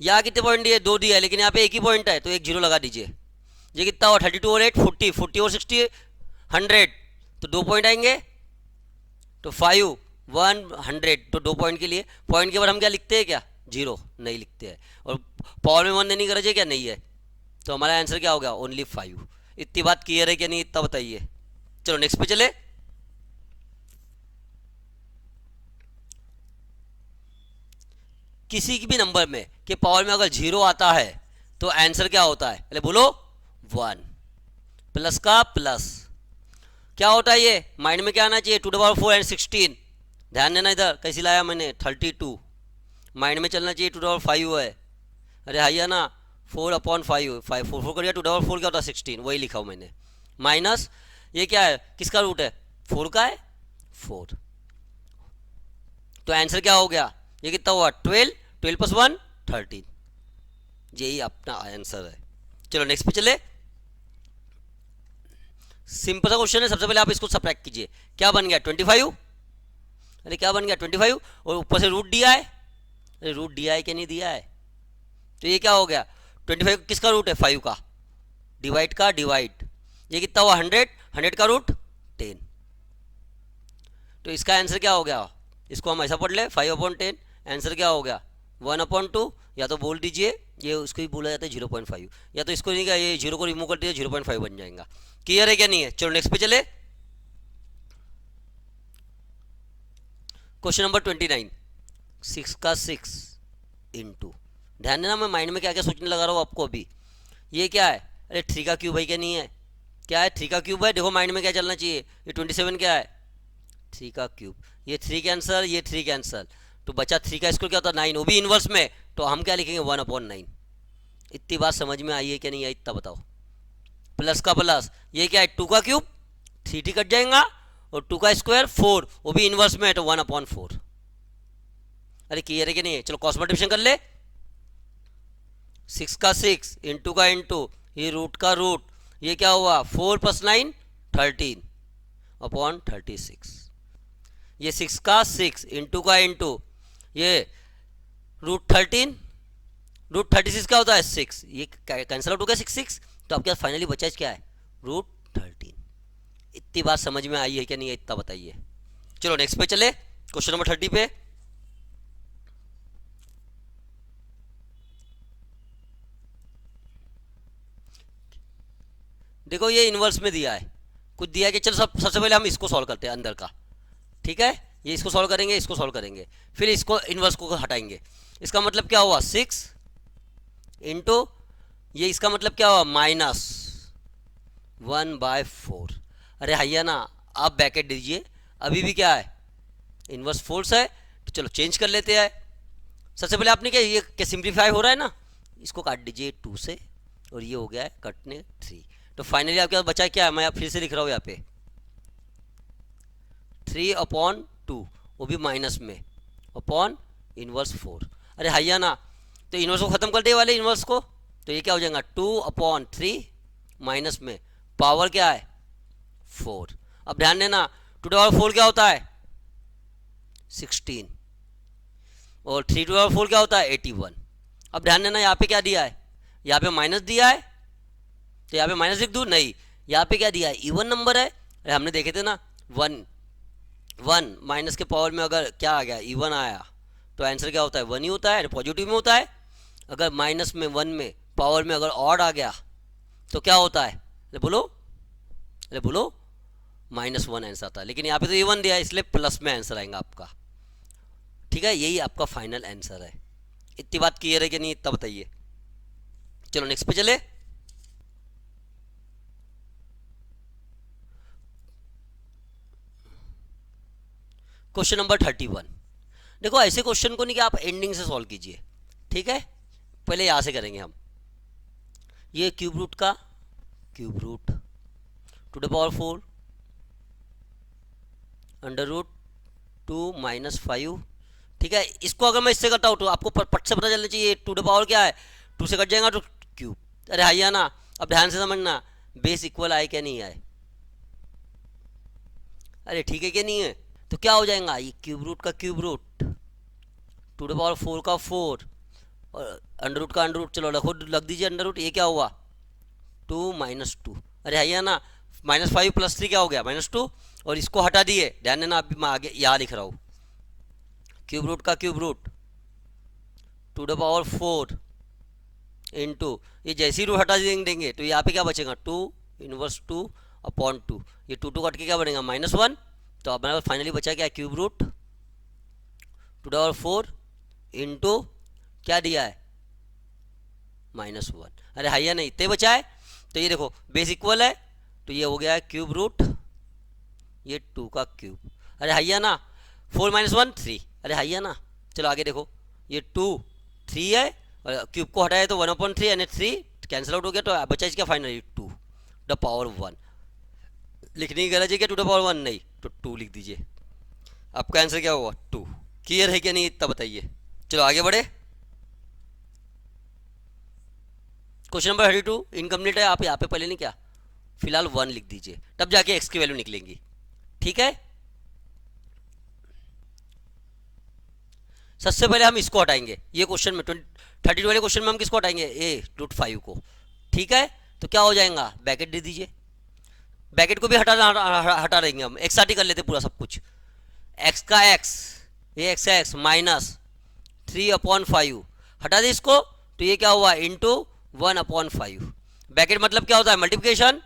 यहाँ कितने पॉइंट दिए, 2 दिया है, लेकिन यहाँ पे एक ही पॉइंट है तो एक 0 लगा दीजिए। ये कितना हुआ, 32 और 8 40, 40 और 60 100, तो 2 पॉइंट आएंगे, तो 5 100, तो 2 पॉइंट के लिए, पॉइंट के बाद हम क्या लिखते हैं, क्या 0 नहीं लिखते हैं, और पावर में 1 देने की गरज है क्या, नहीं है, तो हमारा आंसर क्या हो गया, ओनली 5। इतनी बात क्लियर है क्या नहीं, इतना बताइए। चलो नेक्स्ट पे चले। किसी भी नंबर में के पावर में अगर 0 आता है तो आंसर क्या होता है, अरे बोलो 1, प्लस का प्लस क्या होता है, ये माइंड में क्या आना चाहिए, 2 ^ 4 एंड 16, ध्यान देना इधर कैसी लाया मैंने, 32, माइंड में चलना चाहिए, 2/5 है। अरे हाइया ना, 4/5, 5 4 4 कर दिया, 2/4 क्या होता है 16, वही लिखा हूँ मैंने। माइनस ये क्या है, किसका रूट है, 4 का है, 4। तो आंसर क्या हो गया, ये कितना हुआ 12, 12 + 1 13, यही अपना आंसर है। चलो नेक्स्ट पे चले। सिंपल सा क्वेश्चन है, सबसे पहले आप इसको सब्ट्रैक्ट कीजिए, क्या बन गया 25। अरे क्या बन गया 25, और ऊपर से रूट दिया है, अरे रूट दिया है कि नहीं दिया है, तो ये क्या हो गया 25 किसका रूट है 5 का, डिवाइड का डिवाइड, ये कितना हुआ 100, 100 का रूट 10। तो इसका आंसर क्या हो गया, इसको हम ऐसा पढ़ ले 5/10, आंसर क्या हो गया 1/2, या तो बोल दीजिए ये उसको ही बोला जाता है 0.5, या तो इसको नहीं क्या, ये 0 को रिमूव कर दिया 0.5 बन जाएगा। क्लियर है क्या नहीं है। चलो नेक्स्ट पे चले। क्वेश्चन नंबर 29, 6 का 6 इंटू, ध्यान देना मैं माइंड में क्या क्या सोचने लगा रहा हूँ आपको अभी। ये क्या है, अरे 3 का क्यूब है क्या नहीं है, क्या है 3 का क्यूब है, देखो माइंड में क्या चलना चाहिए, ये 27 क्या है 3 का क्यूब, ये 3 कैंसल, ये 3 कैंसल, तो बचा 3 का स्क्वायर क्या होता है 9, वो भी इन्वर्स में, तो हम क्या लिखेंगे 1/9। इतनी बात समझ में आई है क्या नहीं आई, इतना बताओ। प्लस का प्लस, ये क्या है 2 का क्यूब, 3t कट जाएगा, और 2 का स्क्वायर 4, वो भी इन्वर्स में है, तो 1/4। अरे क्लियर है कि नहीं है। चलो क्रॉस मल्टीप्लिकेशन कर ले, 6 का 6 इंटू का इंटू, ये रूट का रूट, ये क्या हुआ 4 + 9 13/36। ये 6 का 6 इंटू का इंटू, ये रूट 13, रूट 36 क्या होता है 6, ये कैंसिल आउट हो गया 6 6, तो आपके पास फाइनली बचा क्या है रूट 13। इतनी बात समझ में आई है क्या नहीं है, इतना बताइए। चलो नेक्स्ट पे चले, क्वेश्चन नंबर 30 पे। देखो ये इन्वर्स में दिया है, कुछ दिया है कि चलो सबसे पहले हम इसको सॉल्व करते हैं अंदर का, ठीक है, ये इसको सॉल्व करेंगे, इसको सॉल्व करेंगे, फिर इसको इन्वर्स को हटाएंगे। इसका मतलब क्या हुआ 6 इंटू, ये इसका मतलब क्या हुआ -1/4। अरे हैया ना, आप ब्रैकेट दीजिए, अभी भी क्या है इन्वर्स फोर्स है, तो चलो चेंज कर लेते हैं। सबसे पहले आपने क्या, ये क्या सिंप्लीफाई हो रहा है ना, इसको काट दीजिए 2 से, और ये हो गया है कटने 3, तो फाइनली आपके पास बचा क्या है, मैं फिर से लिख रहा हूँ यहाँ पे 3/2, वो भी माइनस में, अपॉन इन्वर्स 4। अरे हैया ना, तो इन्वर्स को खत्म कर दे वाले इन्वर्स को, तो ये क्या हो जाएगा 2/3 माइनस में पावर क्या है 4। अब ध्यान देना 2/4 क्या होता है 16, और 3/4 क्या होता है 81। अब ध्यान देना यहाँ पे क्या दिया है, यहाँ पे माइनस दिया है, तो यहाँ पे माइनस लिख दूँ, नहीं यहाँ पे क्या दिया है इवन नंबर है। अरे हमने देखे थे ना 1 माइनस के पावर में अगर क्या आ गया इवन आया, तो आंसर क्या होता है 1 ही होता है, पॉजिटिव में होता है। अगर माइनस में 1 में पावर में अगर ऑड आ गया तो क्या होता है, अरे बोलो -1 आंसर आता है, लेकिन यहाँ पे तो इवन दिया है इसलिए प्लस में आंसर आएगा आपका, ठीक है, यही आपका फाइनल आंसर है। इतनी बात क्लियर है कि नहीं, इतना बताइए। चलो नेक्स्ट पे चले। क्वेश्चन नंबर 31, देखो ऐसे क्वेश्चन को नहीं कि आप एंडिंग से सॉल्व कीजिए, ठीक है, पहले यहाँ से करेंगे हम। ये क्यूब रूट का क्यूब रूट 2⁴ √2 - 5, ठीक है, इसको अगर मैं इससे करता हूँ तो आपको पट से पता चलना चाहिए 2 क्या है 2 से कट जाएगा तो क्यूब। अरे हाइया ना, अब ध्यान से समझना बेस इक्वल आए क्या नहीं आए, अरे ठीक है क्या नहीं है, तो क्या हो जाएगा ये क्यूब रूट का क्यूब रूट 2⁴ का 4 और अंडर का अंडर रूट, चलो लग दीजिए अंडर रूट, ये क्या हुआ 2 - 2। अरे है ना -5 + 3 क्या हो गया -2, और इसको हटा दिए, ध्यान देना अभी मैं आगे यहाँ लिख रहा हूँ क्यूब रूट का क्यूब रूट 2⁴ इंटू, ये जैसे ही रूट हटा देंगे तो यहाँ पे क्या बचेगा 2 इनवर्स 2/2, ये 2 कट के क्या बनेगा -1, तो अब हमारे पास फाइनली बचा क्या क्यूब रूट 2⁴ इंटू क्या दिया है -1। अरे हाइया नहीं इतने बचा है, तो ये देखो बेस इक्वल है, तो ये हो गया है क्यूब रूट ये 2 का क्यूब। अरे हाइया ना 4 - 1 3, अरे हाइया ना, चलो आगे देखो ये 2 3 है, और क्यूब को हटाया तो 1/3 यानी 3 कैंसिल आउट हो गया, तो बचा इसका फाइनली 2 द पावर 1। लिखने की गरज है क्या 2 द पावर 1? नहीं, तो 2 लिख दीजिए। आपका आंसर क्या हुआ? 2। क्लियर है क्या नहीं इतना बताइए। चलो आगे बढ़े। क्वेश्चन नंबर 32 इनकम्प्लीट है। आप यहाँ पे पहले नहीं क्या फिलहाल 1 लिख दीजिए, तब जाके एक्स की वैल्यू निकलेंगी। ठीक है, सबसे पहले हम इसको हटाएंगे। ये क्वेश्चन में 32 वाले क्वेश्चन में हम किसको हटाएंगे? a√5 को। ठीक है, तो क्या हो जाएगा? ब्रैकेट दे दीजिए। ब्रैकेट को भी हटा देंगे हम, एक साथ ही कर लेते पूरा सब कुछ। x का x, ये x का x माइनस 3/5 हटा दे इसको, तो ये क्या हुआ? इंटू 1/5। ब्रैकेट मतलब क्या होता है? मल्टीप्लिकेशन।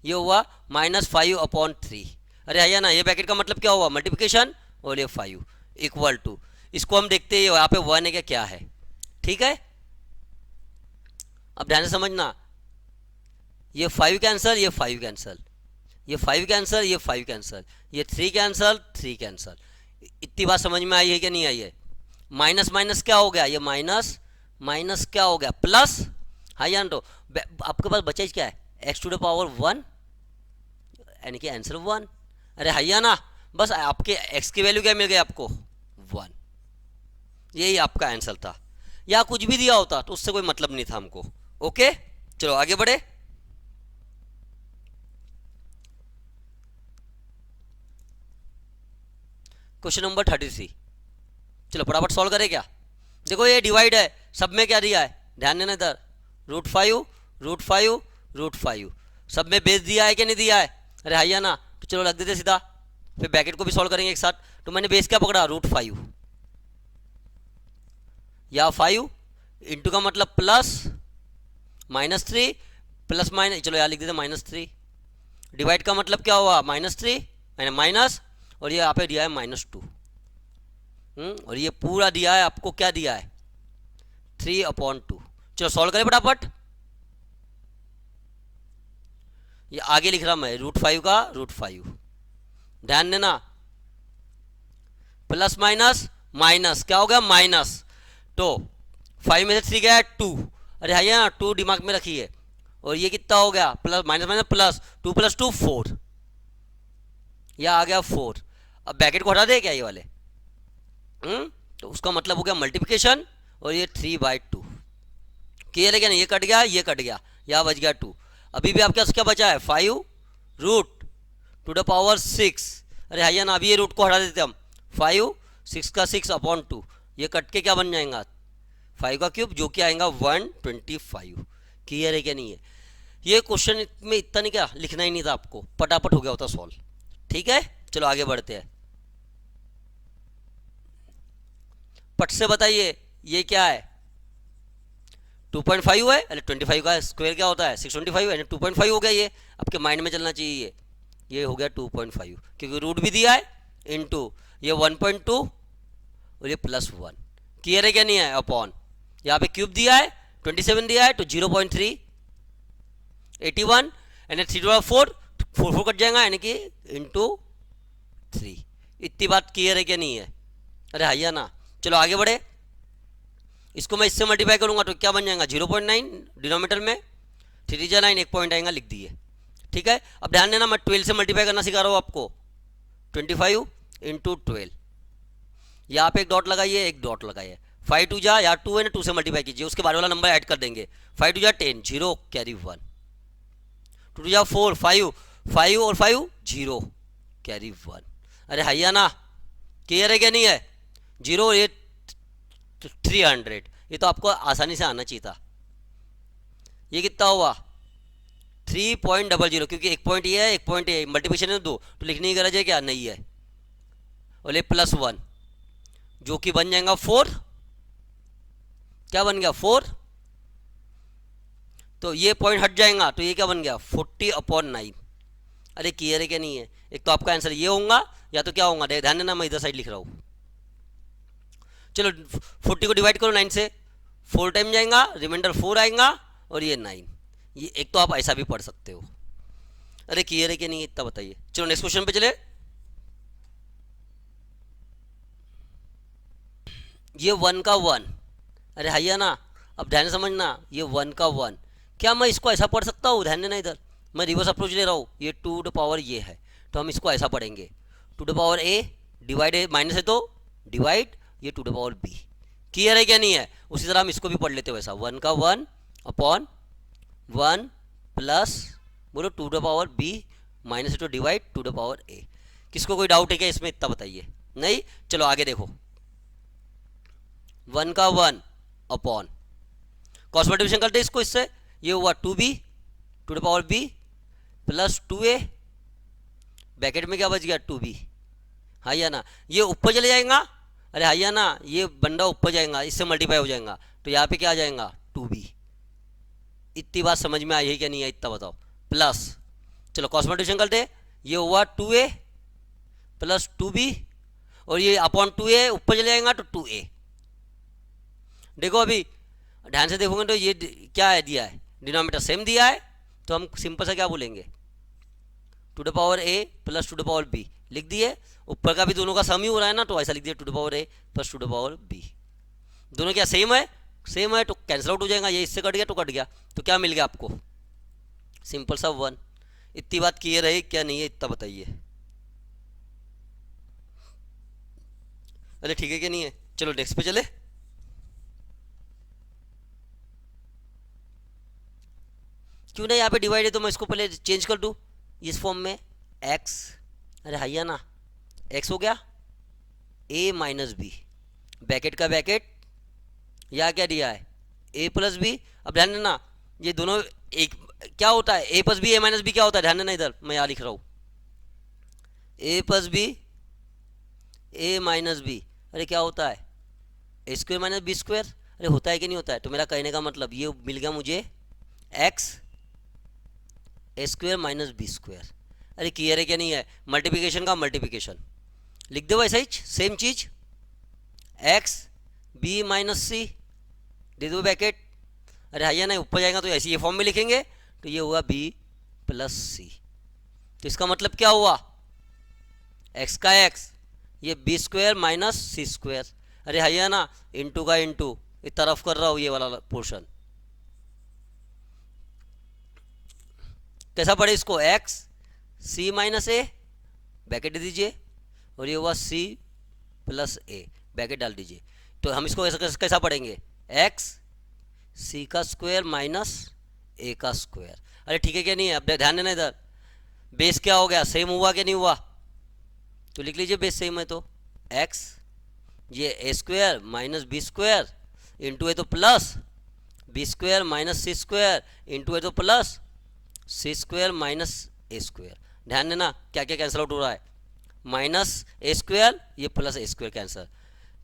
ये हुआ -5/3। अरे है ना, ये ब्रैकेट का मतलब क्या हुआ? मल्टीप्लिकेशन, और ये 5 इक्वल टू, इसको हम देखते हैं यहाँ पे 1 है क्या है। ठीक है, अब ध्यान से समझना, ये 5 कैंसल, ये 5 कैंसल, ये 5 कैंसल, ये 5 कैंसल, ये 3 कैंसल, 3 कैंसल। इतनी बात समझ में आई है कि नहीं आई है? माइनस माइनस क्या हो गया? ये माइनस माइनस क्या हो गया? प्लस। हाँ या तो आपके पास बचा क्या है? x⁴ यानी कि आंसर 1। अरे हैया ना, बस आपके x की वैल्यू क्या मिल गई आपको? 1। यही आपका आंसर था, या कुछ भी दिया होता तो उससे कोई मतलब नहीं था हमको। ओके, चलो आगे बढ़े। क्वेश्चन नंबर 33, चलो फटाफट सॉल्व करें क्या। देखो ये डिवाइड है, सब में क्या दिया है? ध्यान देना इधर, √5 √5 √5, सब में बेस दिया है कि नहीं दिया है? अरे हैया ना, तो चलो रख देते सीधा, फिर ब्रैकेट को भी सॉल्व करेंगे एक साथ। तो मैंने बेस क्या पकड़ा? √5, या 5 इंटू का मतलब प्लस -3 प्लस माइनस, चलो यहाँ लिख देते -3। डिवाइड का मतलब क्या हुआ? -3 मैंने माइनस, और ये यहाँ पे दिया है -2, और ये पूरा दिया है आपको, क्या दिया है? 3/2। चलो सॉल्व करें फटाफट। ये आगे लिख रहा मैं √5 का √5, ध्यान देना, प्लस माइनस माइनस क्या हो गया? माइनस। तो 5 में से 3 गया 2, अरे है ना 2 दिमाग में रखिए, और ये कितना हो गया? प्लस माइनस माइनस प्लस, 2 + 2 4, यह आ गया 4। अब ब्रैकेट को हटा दे क्या ये वाले? तो उसका मतलब हो गया मल्टीप्लिकेशन, और ये 3/2। क्लियर है क्या नहीं? ये कट गया, ये कट गया, यहाँ बच गया 2। अभी भी आपके पास क्या बचा है? 5 √2⁶। अरे है ना, अभी ये रूट को हटा देते हम, 5 6 का 6/2, ये कट के क्या बन जाएगा? 5 का क्यूब, जो कि आएगा 125। क्लियर है क्या नहीं है? ये क्वेश्चन में इतना नहीं क्या लिखना ही नहीं था आपको, फटाफट हो गया होता सॉल्व। ठीक है, चलो आगे बढ़ते हैं। पट से बताइए ये क्या है? 2.5 है, अरे 25 का स्क्वायर क्या होता है? 625 है, 2.5 हो गया। ये आपके माइंड में चलना चाहिए, ये हो गया 2.5, क्योंकि रूट भी दिया है, इनटू ये 1.2 और ये +1। क्लियर है क्या नहीं है? अपॉन यहाँ पे क्यूब दिया है, 27 दिया है, तो 0.3 81 यानी 3/4 4 कट जाएगा, यानी कि इंटू 3। इतनी बात क्लियर है क्या नहीं है? अरे हैया ना, चलो आगे बढ़े। इसको मैं इससे मल्टीप्लाई करूंगा तो क्या बन जाएगा? 0.9 डिनोमीटर में, 3 × 9 1 पॉइंट आएगा, लिख दिए। ठीक है, अब ध्यान देना, मैं 12 से मल्टीप्लाई करना सिखा रहा हूँ आपको। 25 × 12, यहाँ पे एक डॉट लगाइए, एक डॉट लगाइए। 5 2 जा, या 2 है ना, 2 से मल्टीप्लाई कीजिए, उसके बाद वाला नंबर ऐड कर देंगे। 5 2 जा 10, 0 कैरी 1, 2 2 जा 4, 5 5 और 5 0 कैरी 1। अरे हैया ना, क्लियर है क्या नहीं है? 0 ये 300, ये तो आपको आसानी से आना चाहिए था। ये कितना हुआ? 3.00, क्योंकि एक पॉइंट ये है, एक पॉइंट ये, मल्टीप्लिकेशन है 2, तो लिखने की गरज है क्या? नहीं है। और ये +1, जो कि बन जाएगा 4। क्या बन गया? 4। तो ये पॉइंट हट जाएगा, तो ये क्या बन गया? 40/9। अरे क्लियर है क्या नहीं है? एक तो आपका आंसर ये होगा, या तो क्या होगा? ध्यान देना, मैं इधर साइड लिख रहा हूँ। चलो 40 को डिवाइड करो 9 से, 4 टाइम जाएगा, रिमाइंडर 4 आएगा, और ये 9। ये एक तो आप ऐसा भी पढ़ सकते हो। अरे क्लियर है कि नहीं इतना बताइए। चलो नेक्स्ट क्वेश्चन पे चले। ये 1 का 1, अरे हैया ना, अब ध्यान से समझना, ये 1 का 1, क्या मैं इसको ऐसा पढ़ सकता हूँ? ध्यान देना इधर, मैं रिवर्स अप्रोच ले रहा हूँ, ये टू द पावर ये है, तो हम इसको ऐसा पढ़ेंगे, to the power a divide, a minus है तो डिवाइड, ये to the power b. Clear है क्या नहीं है? उसी तरह हम इसको भी पढ़ लेते हैं वैसा, 1 का 1 अपॉन 1 प्लस बोलो to the power b minus है तो divide to the power a. किसको कोई डाउट है क्या इसमें? इतना बताइए। नहीं, चलो आगे देखो, 1 का 1 अपॉन, क्रॉस मल्टीप्लिकेशन करते इसको इससे, ये हुआ 2b to the power b plus 2a, bracket में क्या बच गया 2b, हाँ या ना, ये ऊपर चले जाएगा, अरे हाँ या ना, ये बंदा ऊपर जाएगा, इससे मल्टीप्लाई हो जाएगा, तो यहाँ पे क्या आ जाएगा 2b। इतनी बात समझ में आई है क्या नहीं है? इतना बताओ। प्लस, चलो क्रॉस मल्टीप्लिकेशन करते, ये हुआ 2a प्लस 2b, और ये अपॉन 2a ऊपर चले जाएगा तो 2a। देखो अभी ध्यान से देखोगे तो ये क्या है दिया है, डिनोमिनेटर सेम दिया है, तो हम सिंपल सा क्या बोलेंगे, to the power a plus to the power b लिख दिए, ऊपर का भी दोनों का सम ही हो रहा है ना, तो ऐसा लिख दिया to the power a plus to the power b। दोनों क्या सेम है? सेम है, तो कैंसिल आउट हो जाएगा, ये इससे कट गया तो कट गया, तो क्या मिल गया आपको? सिंपल सा 1। इतनी बात क्लियर है क्या नहीं है? इतना बताइए। अरे ठीक है क्या नहीं है? चलो नेक्स्ट पे चले। क्यों ना यहाँ पे डिवाइड है तो मैं इसको पहले चेंज कर दूँ इस फॉर्म में, x, अरे हैया ना, x हो गया a माइनस बी, ब्रैकेट का ब्रैकेट, यहाँ क्या दिया है a प्लस बी। अब ध्यान देना, ये दोनों एक क्या होता है, a plus b a minus b क्या होता है? ध्यान देना इधर, मैं यहाँ लिख रहा हूँ a plus b a minus b, अरे क्या होता है a square minus b square, अरे होता है कि नहीं होता है? तो मेरा कहने का मतलब ये मिल गया मुझे x ए स्क्वायर माइनस बी स्क्वायर। अरे क्लियर है क्या नहीं है? मल्टीप्लिकेशन का मल्टीप्लिकेशन लिख दो वैसा ही, सेम चीज, एक्स बी माइनस सी दे दो ब्रैकेट, अरे हाँ ना, ऊपर जाएगा तो ऐसे ये फॉर्म में लिखेंगे, तो ये हुआ बी प्लस सी। तो इसका मतलब क्या हुआ, एक्स का एक्स, ये b square minus c square, अरे हाँ ना, इंटू का इंटू, इस तरफ कर रहा हूँ ये वाला पोर्शन, कैसा पड़े इसको, x C minus A bracket दे दीजिए, और ये हुआ सी प्लस ए ब्रैकेट डाल दीजिए। तो हम इसको कैसा पढ़ेंगे, एक्स सी का स्क्वायर माइनस ए का स्क्वायर। अरे ठीक है क्या नहीं है? अब ध्यान देना इधर, बेस क्या हो गया, सेम हुआ कि नहीं हुआ? तो लिख लीजिए बेस सेम है तो एक्स, ये a square minus b square into a तो plus b square minus c square into a तो plus c square minus a square. ध्यान देना क्या क्या कैंसिल आउट हो रहा है, माइनस ए स्क्वायर, ये plus a square cancel,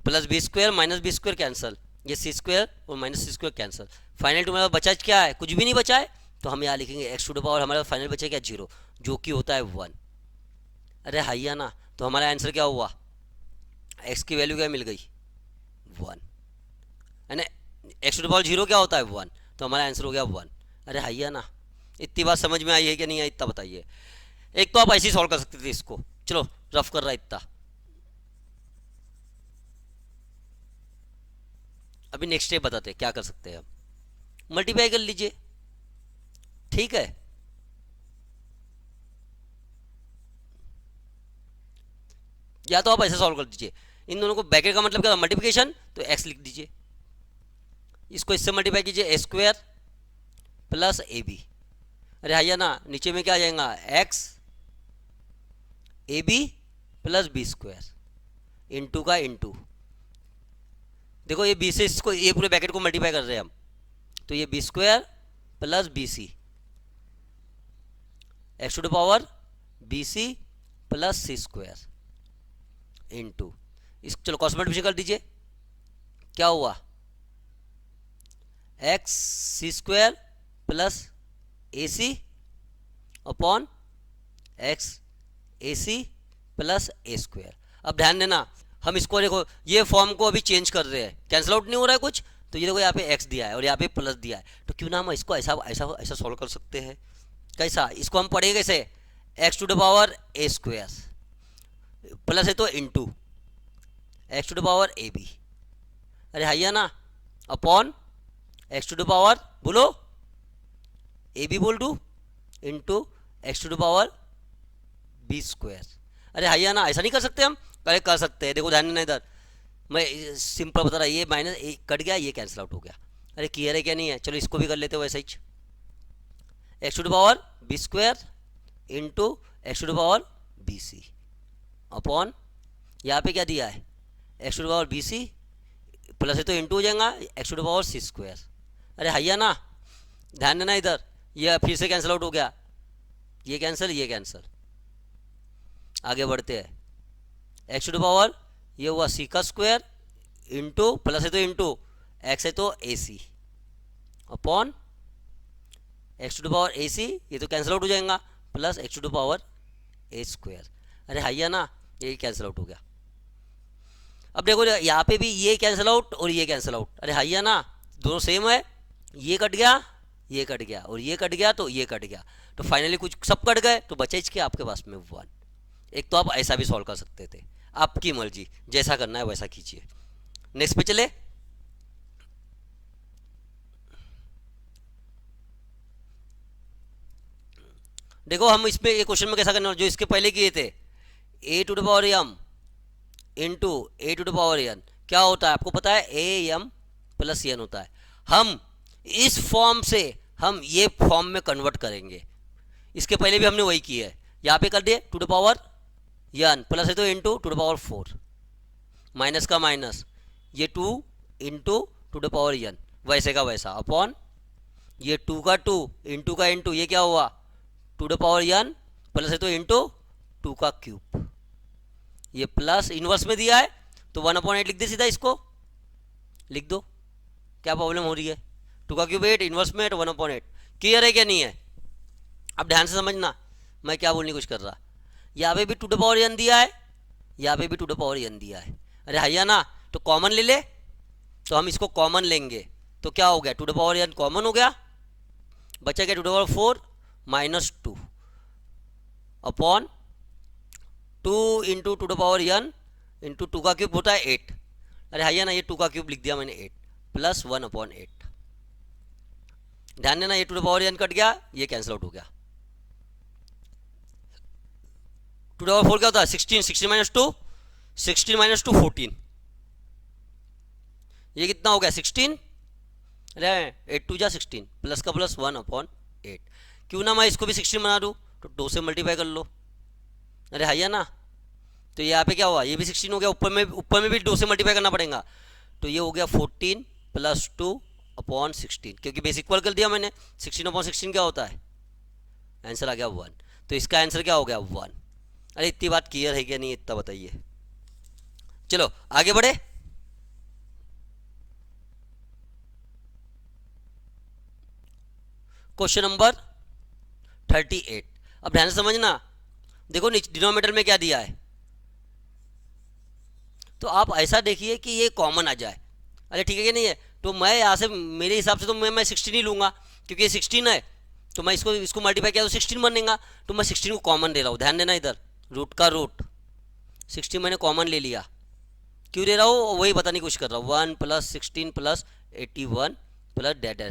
plus b square minus b square cancel, ये सी स्क्वायर और minus c square cancel. Final तुम्हारा बचा क्या है, कुछ भी नहीं बचा है, तो हम यहाँ लिखेंगे एक्स टू द पावर, हमारा फाइनल बचा क्या 0, जो कि होता है 1। अरे हाइया ना, तो हमारा आंसर क्या हुआ, एक्स की वैल्यू क्या मिल गई 1, है ना, एक्स टू द पावर 0 क्या होता है 1, तो हमारा आंसर हो गया 1। अरे हाइया ना, इतनी बात समझ में आई है कि नहीं आई? इतना बताइए। एक तो आप ऐसे ही सॉल्व कर सकते थे इसको, चलो रफ कर रहा है इतना। अभी नेक्स्ट स्टेप बताते हैं क्या कर सकते हैं हम, मल्टीप्लाई कर लीजिए, ठीक है, या तो आप ऐसे सॉल्व कर दीजिए, इन दोनों को ब्रैकेट का मतलब क्या, मल्टीप्लिकेशन, तो एक्स लिख दीजिए, इसको इससे मल्टीप्लाई कीजिए, a square plus a b, अरे हाइया ना, नीचे में क्या आ जाएगा, x a b plus b square into का इंटू, देखो ये बी से इसको, ये पूरे ब्रैकेट को मल्टीप्लाई कर रहे हैं हम, तो ये b square plus b c, x to the power b c plus c square into, इस चलो क्रॉस मल्टीप्लिकेशन कर दीजिए, क्या हुआ, x c square plus a c upon x a c plus a square. अब ध्यान देना, हम इसको देखो ये फॉर्म को अभी चेंज कर रहे हैं, कैंसिल आउट नहीं हो रहा है कुछ, तो ये देखो यहाँ पे x दिया है और यहाँ पे प्लस दिया है, तो क्यों ना हम इसको ऐसा ऐसा ऐसा सॉल्व कर सकते हैं। कैसा, इसको हम पढ़ेंगे कैसे, x to the power a square plus है तो into x to the power a b, अरे हाइया ना, upon x to the power बोलो, ए बी बोल to into x to the power b square. अरे हाइया ना, ऐसा नहीं कर सकते हम? अरे कर सकते हैं, देखो ध्यान देना इधर, मैं सिंपल बता रहा, ये माइनस ए कट गया, ये कैंसिल आउट हो गया। अरे क्लियर है क्या नहीं है? चलो इसको भी कर लेते हो वैसे ही, x to the power b square into x to the power b c upon, यहाँ पे क्या दिया है, x to the power b c plus है तो इंटू हो जाएगा x to the power c square. अरे हैया ना, ध्यान देना इधर, ये फिर से कैंसिल आउट हो गया, ये कैंसिल, ये कैंसिल। आगे बढ़ते हैं, एक्स टू द पावर ये हुआ सी का स्क्वायर इंटू प्लस है तो इंटू एक्स है तो a c upon x to the power a c, ये तो कैंसिल आउट हो जाएगा, plus x to the power a square. अरे हैया ना, ये कैंसिल आउट हो गया। अब देखो यहाँ पे भी ये कैंसिल आउट और ये कैंसिल आउट, अरे हैया ना, दोनों सेम है, ये कट गया, ये कट गया और ये कट गया तो ये कट गया, तो फाइनली कुछ सब कट गए, तो बचे इसके आपके पास में 1। एक तो आप ऐसा भी सॉल्व कर सकते थे, आपकी मर्जी, जैसा करना है वैसा कीजिए। नेक्स्ट पे चले, देखो हम इसमें ये क्वेश्चन में कैसा करना जो इसके पहले किए थे, a to the power m into a to the power n क्या होता है आपको पता है, ए एम प्लस एन होता है। हम इस फॉर्म से हम ये फॉर्म में कन्वर्ट करेंगे, इसके पहले भी हमने वही किया है, यहाँ पे कर दिए to the power n plus है तो into to the power 4, minus का माइनस, ये 2 into to the power n वैसे का वैसा अपॉन ये 2 का 2 इंटू का इंटू, ये क्या हुआ to the power n plus है तो इंटू 2 का क्यूब, ये प्लस इनवर्स में दिया है तो 1/8 लिख दे, सीधा इसको लिख दो, क्या प्रॉब्लम हो रही है, 2 का क्यूब 8 इनवर्स में 1/8। क्लियर है क्या नहीं है? अब ध्यान से समझना मैं क्या बोलने की कोशिश कर रहा, यहाँ पे भी टू द पावर एन दिया है, यहाँ पे भी टू द पावर एन दिया है। अरे हैया ना, तो कॉमन ले ले, तो हम इसको कॉमन लेंगे तो क्या हो गया, to the power n common हो गया, बचा क्या to the power 4 minus 2 upon 2 into to the power n into 2 का क्यूब होता है 8। अरे हैया ना, ये 2 का क्यूब लिख दिया मैंने 8 प्लस 1/8। ध्यान देना, ये to the power n cut गया, ये कैंसिल आउट हो गया, टू द पावर 4 क्या होता है 16, 16 माइनस 2 16 माइनस 2 14, ये कितना हो गया 16, अरे 8 2 जा 16 प्लस का प्लस 1/8। क्यों ना मैं इसको भी 16 बना दूँ, तो 2 से मल्टीप्लाई कर लो। अरे हैया ना, तो यहाँ पे क्या हुआ, ये भी 16 हो गया, ऊपर में भी 2 से मल्टीप्लाई करना पड़ेगा, तो ये हो गया 14 प्लस 2/16, क्योंकि बेसिक इक्वल कर दिया मैंने, 16/16 क्या होता है, आंसर आ गया 1, तो इसका आंसर क्या हो गया 1। अरे इतनी बात क्लियर है क्या नहीं, इतना बताइए। चलो आगे बढ़े, क्वेश्चन नंबर 38। अब ध्यान से समझना, देखो डिनोमिनेटर में क्या दिया है, तो आप ऐसा देखिए कि ये कॉमन आ जाए। अरे ठीक है कि नहीं है, तो मैं यहाँ से मेरे हिसाब से तो मैं 16 ही लूँगा, क्योंकि ये 16 है, तो मैं इसको मल्टीप्लाई किया तो 16 बनेगा, तो मैं 16 को कॉमन ले रहा हूँ। ध्यान देना इधर, रूट का रूट 16 मैंने कॉमन ले लिया, क्यों ले रहा हूँ वही बताने की कोशिश कर रहा हूँ, 1 प्लस 16 प्लस 81 प्लस डेट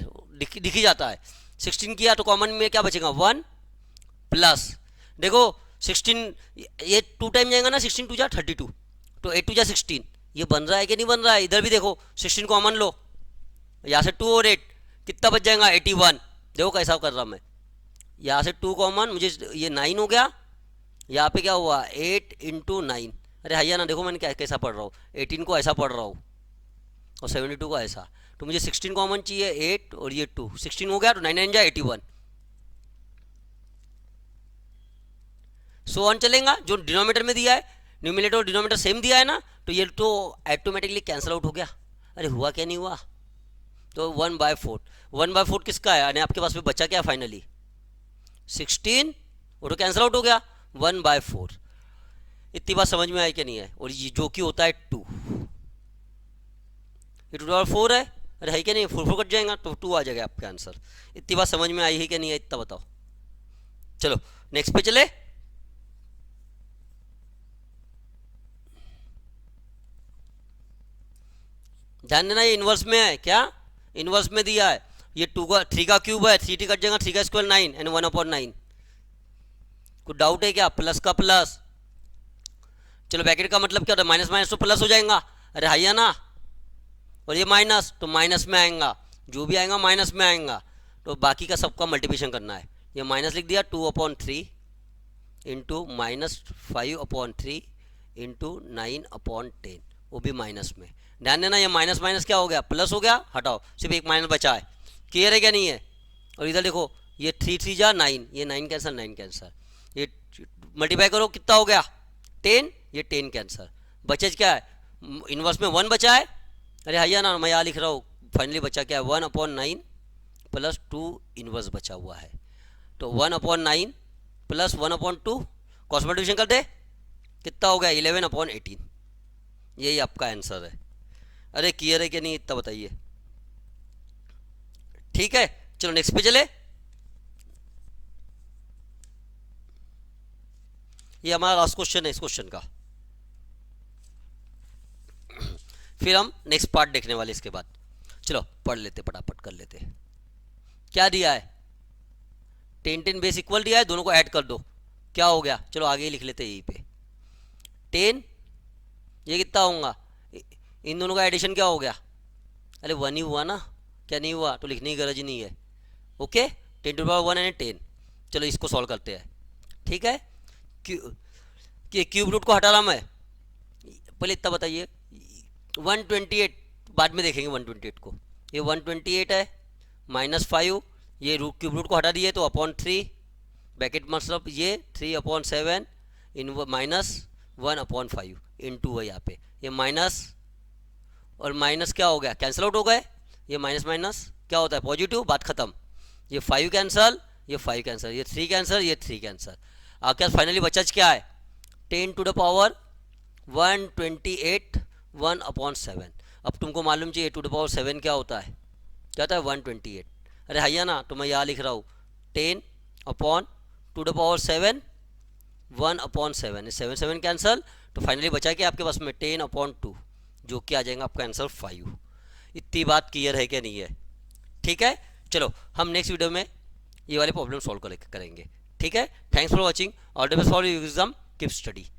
दिख ही जाता है। 16 किया तो कॉमन में क्या बचेगा 1 प्लस, देखो 16 ये 2 टाइम जाएगा ना, 16 2 जा 32, तो 8 2 जा 16, ये बन रहा है कि नहीं बन रहा है, इधर भी देखो 16 कॉमन लो, यहाँ से 2 और 8 कितना बच जाएगा 81, देखो कैसा कर रहा मैं, यहाँ से 2 कॉमन, मुझे ये 9 हो गया, यहाँ पे क्या हुआ 8 इंटू 9। अरे हैया ना, देखो मैंने क्या कैसा पढ़ रहा हूँ, 18 को ऐसा पढ़ रहा हूँ और 72 को ऐसा, तो मुझे 16 कॉमन चाहिए 8 और ये 2, 16 हो गया तो 9 9 जा 81, सो ऑन चलेगा। जो डिनोमिनेटर में दिया है, न्यूमिनेटर और डिनोमिनेटर सेम दिया है ना, तो ये तो ऑटोमेटिकली कैंसिल आउट हो गया। अरे हुआ क्या नहीं हुआ, तो 1/4, 1/4 किसका है, यानी आपके पास में बचा क्या फाइनली 16, वो तो कैंसिल आउट हो गया 1/4। इतनी बात समझ में आई क्या नहीं है, और ये जो कि होता है 2, ये 2/4 है, अरे है क्या नहीं, 4 4 कट जाएगा तो 2 आ जाएगा आपका आंसर। इतनी बात समझ में आई है क्या नहीं है, इतना बताओ। चलो नेक्स्ट पे चले, ध्यान देना ये इन्वर्स में है, क्या इन्वर्स में दिया है। ये 2 का 3 का क्यूब है, 3 कट जाएगा, 3 का स्क्वायर 9 एंड 1/9। कुछ डाउट है क्या? प्लस का प्लस, चलो ब्रैकेट का मतलब क्या होता है, माइनस माइनस तो प्लस हो जाएगा, अरे हाई है ना, और ये माइनस तो माइनस में आएगा, जो भी आएगा माइनस में आएगा, तो बाकी का सबका मल्टीप्लिकेशन करना है। ये माइनस लिख दिया, 2/3 इंटू -5/3 इंटू 9/10, वो भी माइनस में। ध्यान देना ये माइनस माइनस क्या हो गया, प्लस हो गया, हटाओ, सिर्फ एक माइनस बचा है। क्लियर है क्या नहीं है? और इधर देखो, ये 3 3 जा 9, ये 9 कैंसर, 9 कैंसर, ये मल्टीप्लाई करो कितना हो गया 10, ये 10 कैंसर, बचे क्या है, इनवर्स में 1 बचा है, अरे भैया ना मैं यहाँ लिख रहा हूँ, फाइनली बचा क्या है 1/9 प्लस 2 इनवर्स बचा हुआ है, तो 1/9 प्लस 1/2 क्रॉस मल्टीप्लिकेशन कर दे, कितना हो गया 11/18, यही आपका आंसर है। अरे क्लियर है कि नहीं इतना बताइए। ठीक है, चलो नेक्स्ट पे चले। ये हमारा लास्ट क्वेश्चन है इस क्वेश्चन का, फिर हम नेक्स्ट पार्ट देखने वाले इसके बाद। चलो पढ़ लेते, फटाफट कर लेते। क्या दिया है, 10 बेस इक्वल दिया है, दोनों को ऐड कर दो, क्या हो गया, चलो आगे ही लिख लेते यहीं पे 10, ये कितना होगा, इन दोनों का एडिशन क्या हो गया, अरे 1 ही हुआ ना, क्या नहीं हुआ, तो लिखने की गरज ही नहीं है। Okay, 10⁻1 and 10। चलो इसको सॉल्व करते हैं। ठीक है, क्यूब रूट को हटा रहा मैं, पहले इतना बताइए 128, बाद में देखेंगे 128 को, ये 128 है, -5, ये रूट क्यूब रूट को हटा दिए तो /3, ब्रैकेट मतलब ये 3/7 इन -1/5 इंटू है यहाँ पे, ये माइनस और माइनस क्या हो गया, कैंसिल आउट हो गए, ये माइनस माइनस क्या होता है पॉजिटिव, बात खत्म, ये 5 कैंसल, ये 5 कैंसल, ये 3 कैंसल, ये 3 कैंसल, आपके पास फाइनली बचा क्या है 10⁻128 1/7। अब तुमको मालूम चाहिए 2⁻7 क्या होता है, क्या होता है 128, अरे भैया ना तो मैं यहाँ लिख रहा हूँ 10/2⁻7 1/7, 7 7 कैंसल, तो फाइनली बचा कि आपके पास में 10/2, जो कि आ जाएगा आपका आंसर 5। इतनी बात क्लियर है क्या नहीं है? ठीक है, चलो हम नेक्स्ट वीडियो में ये वाले प्रॉब्लम सॉल्व करेंगे। ठीक है, thanks for watching, all the best for your exam, keep study.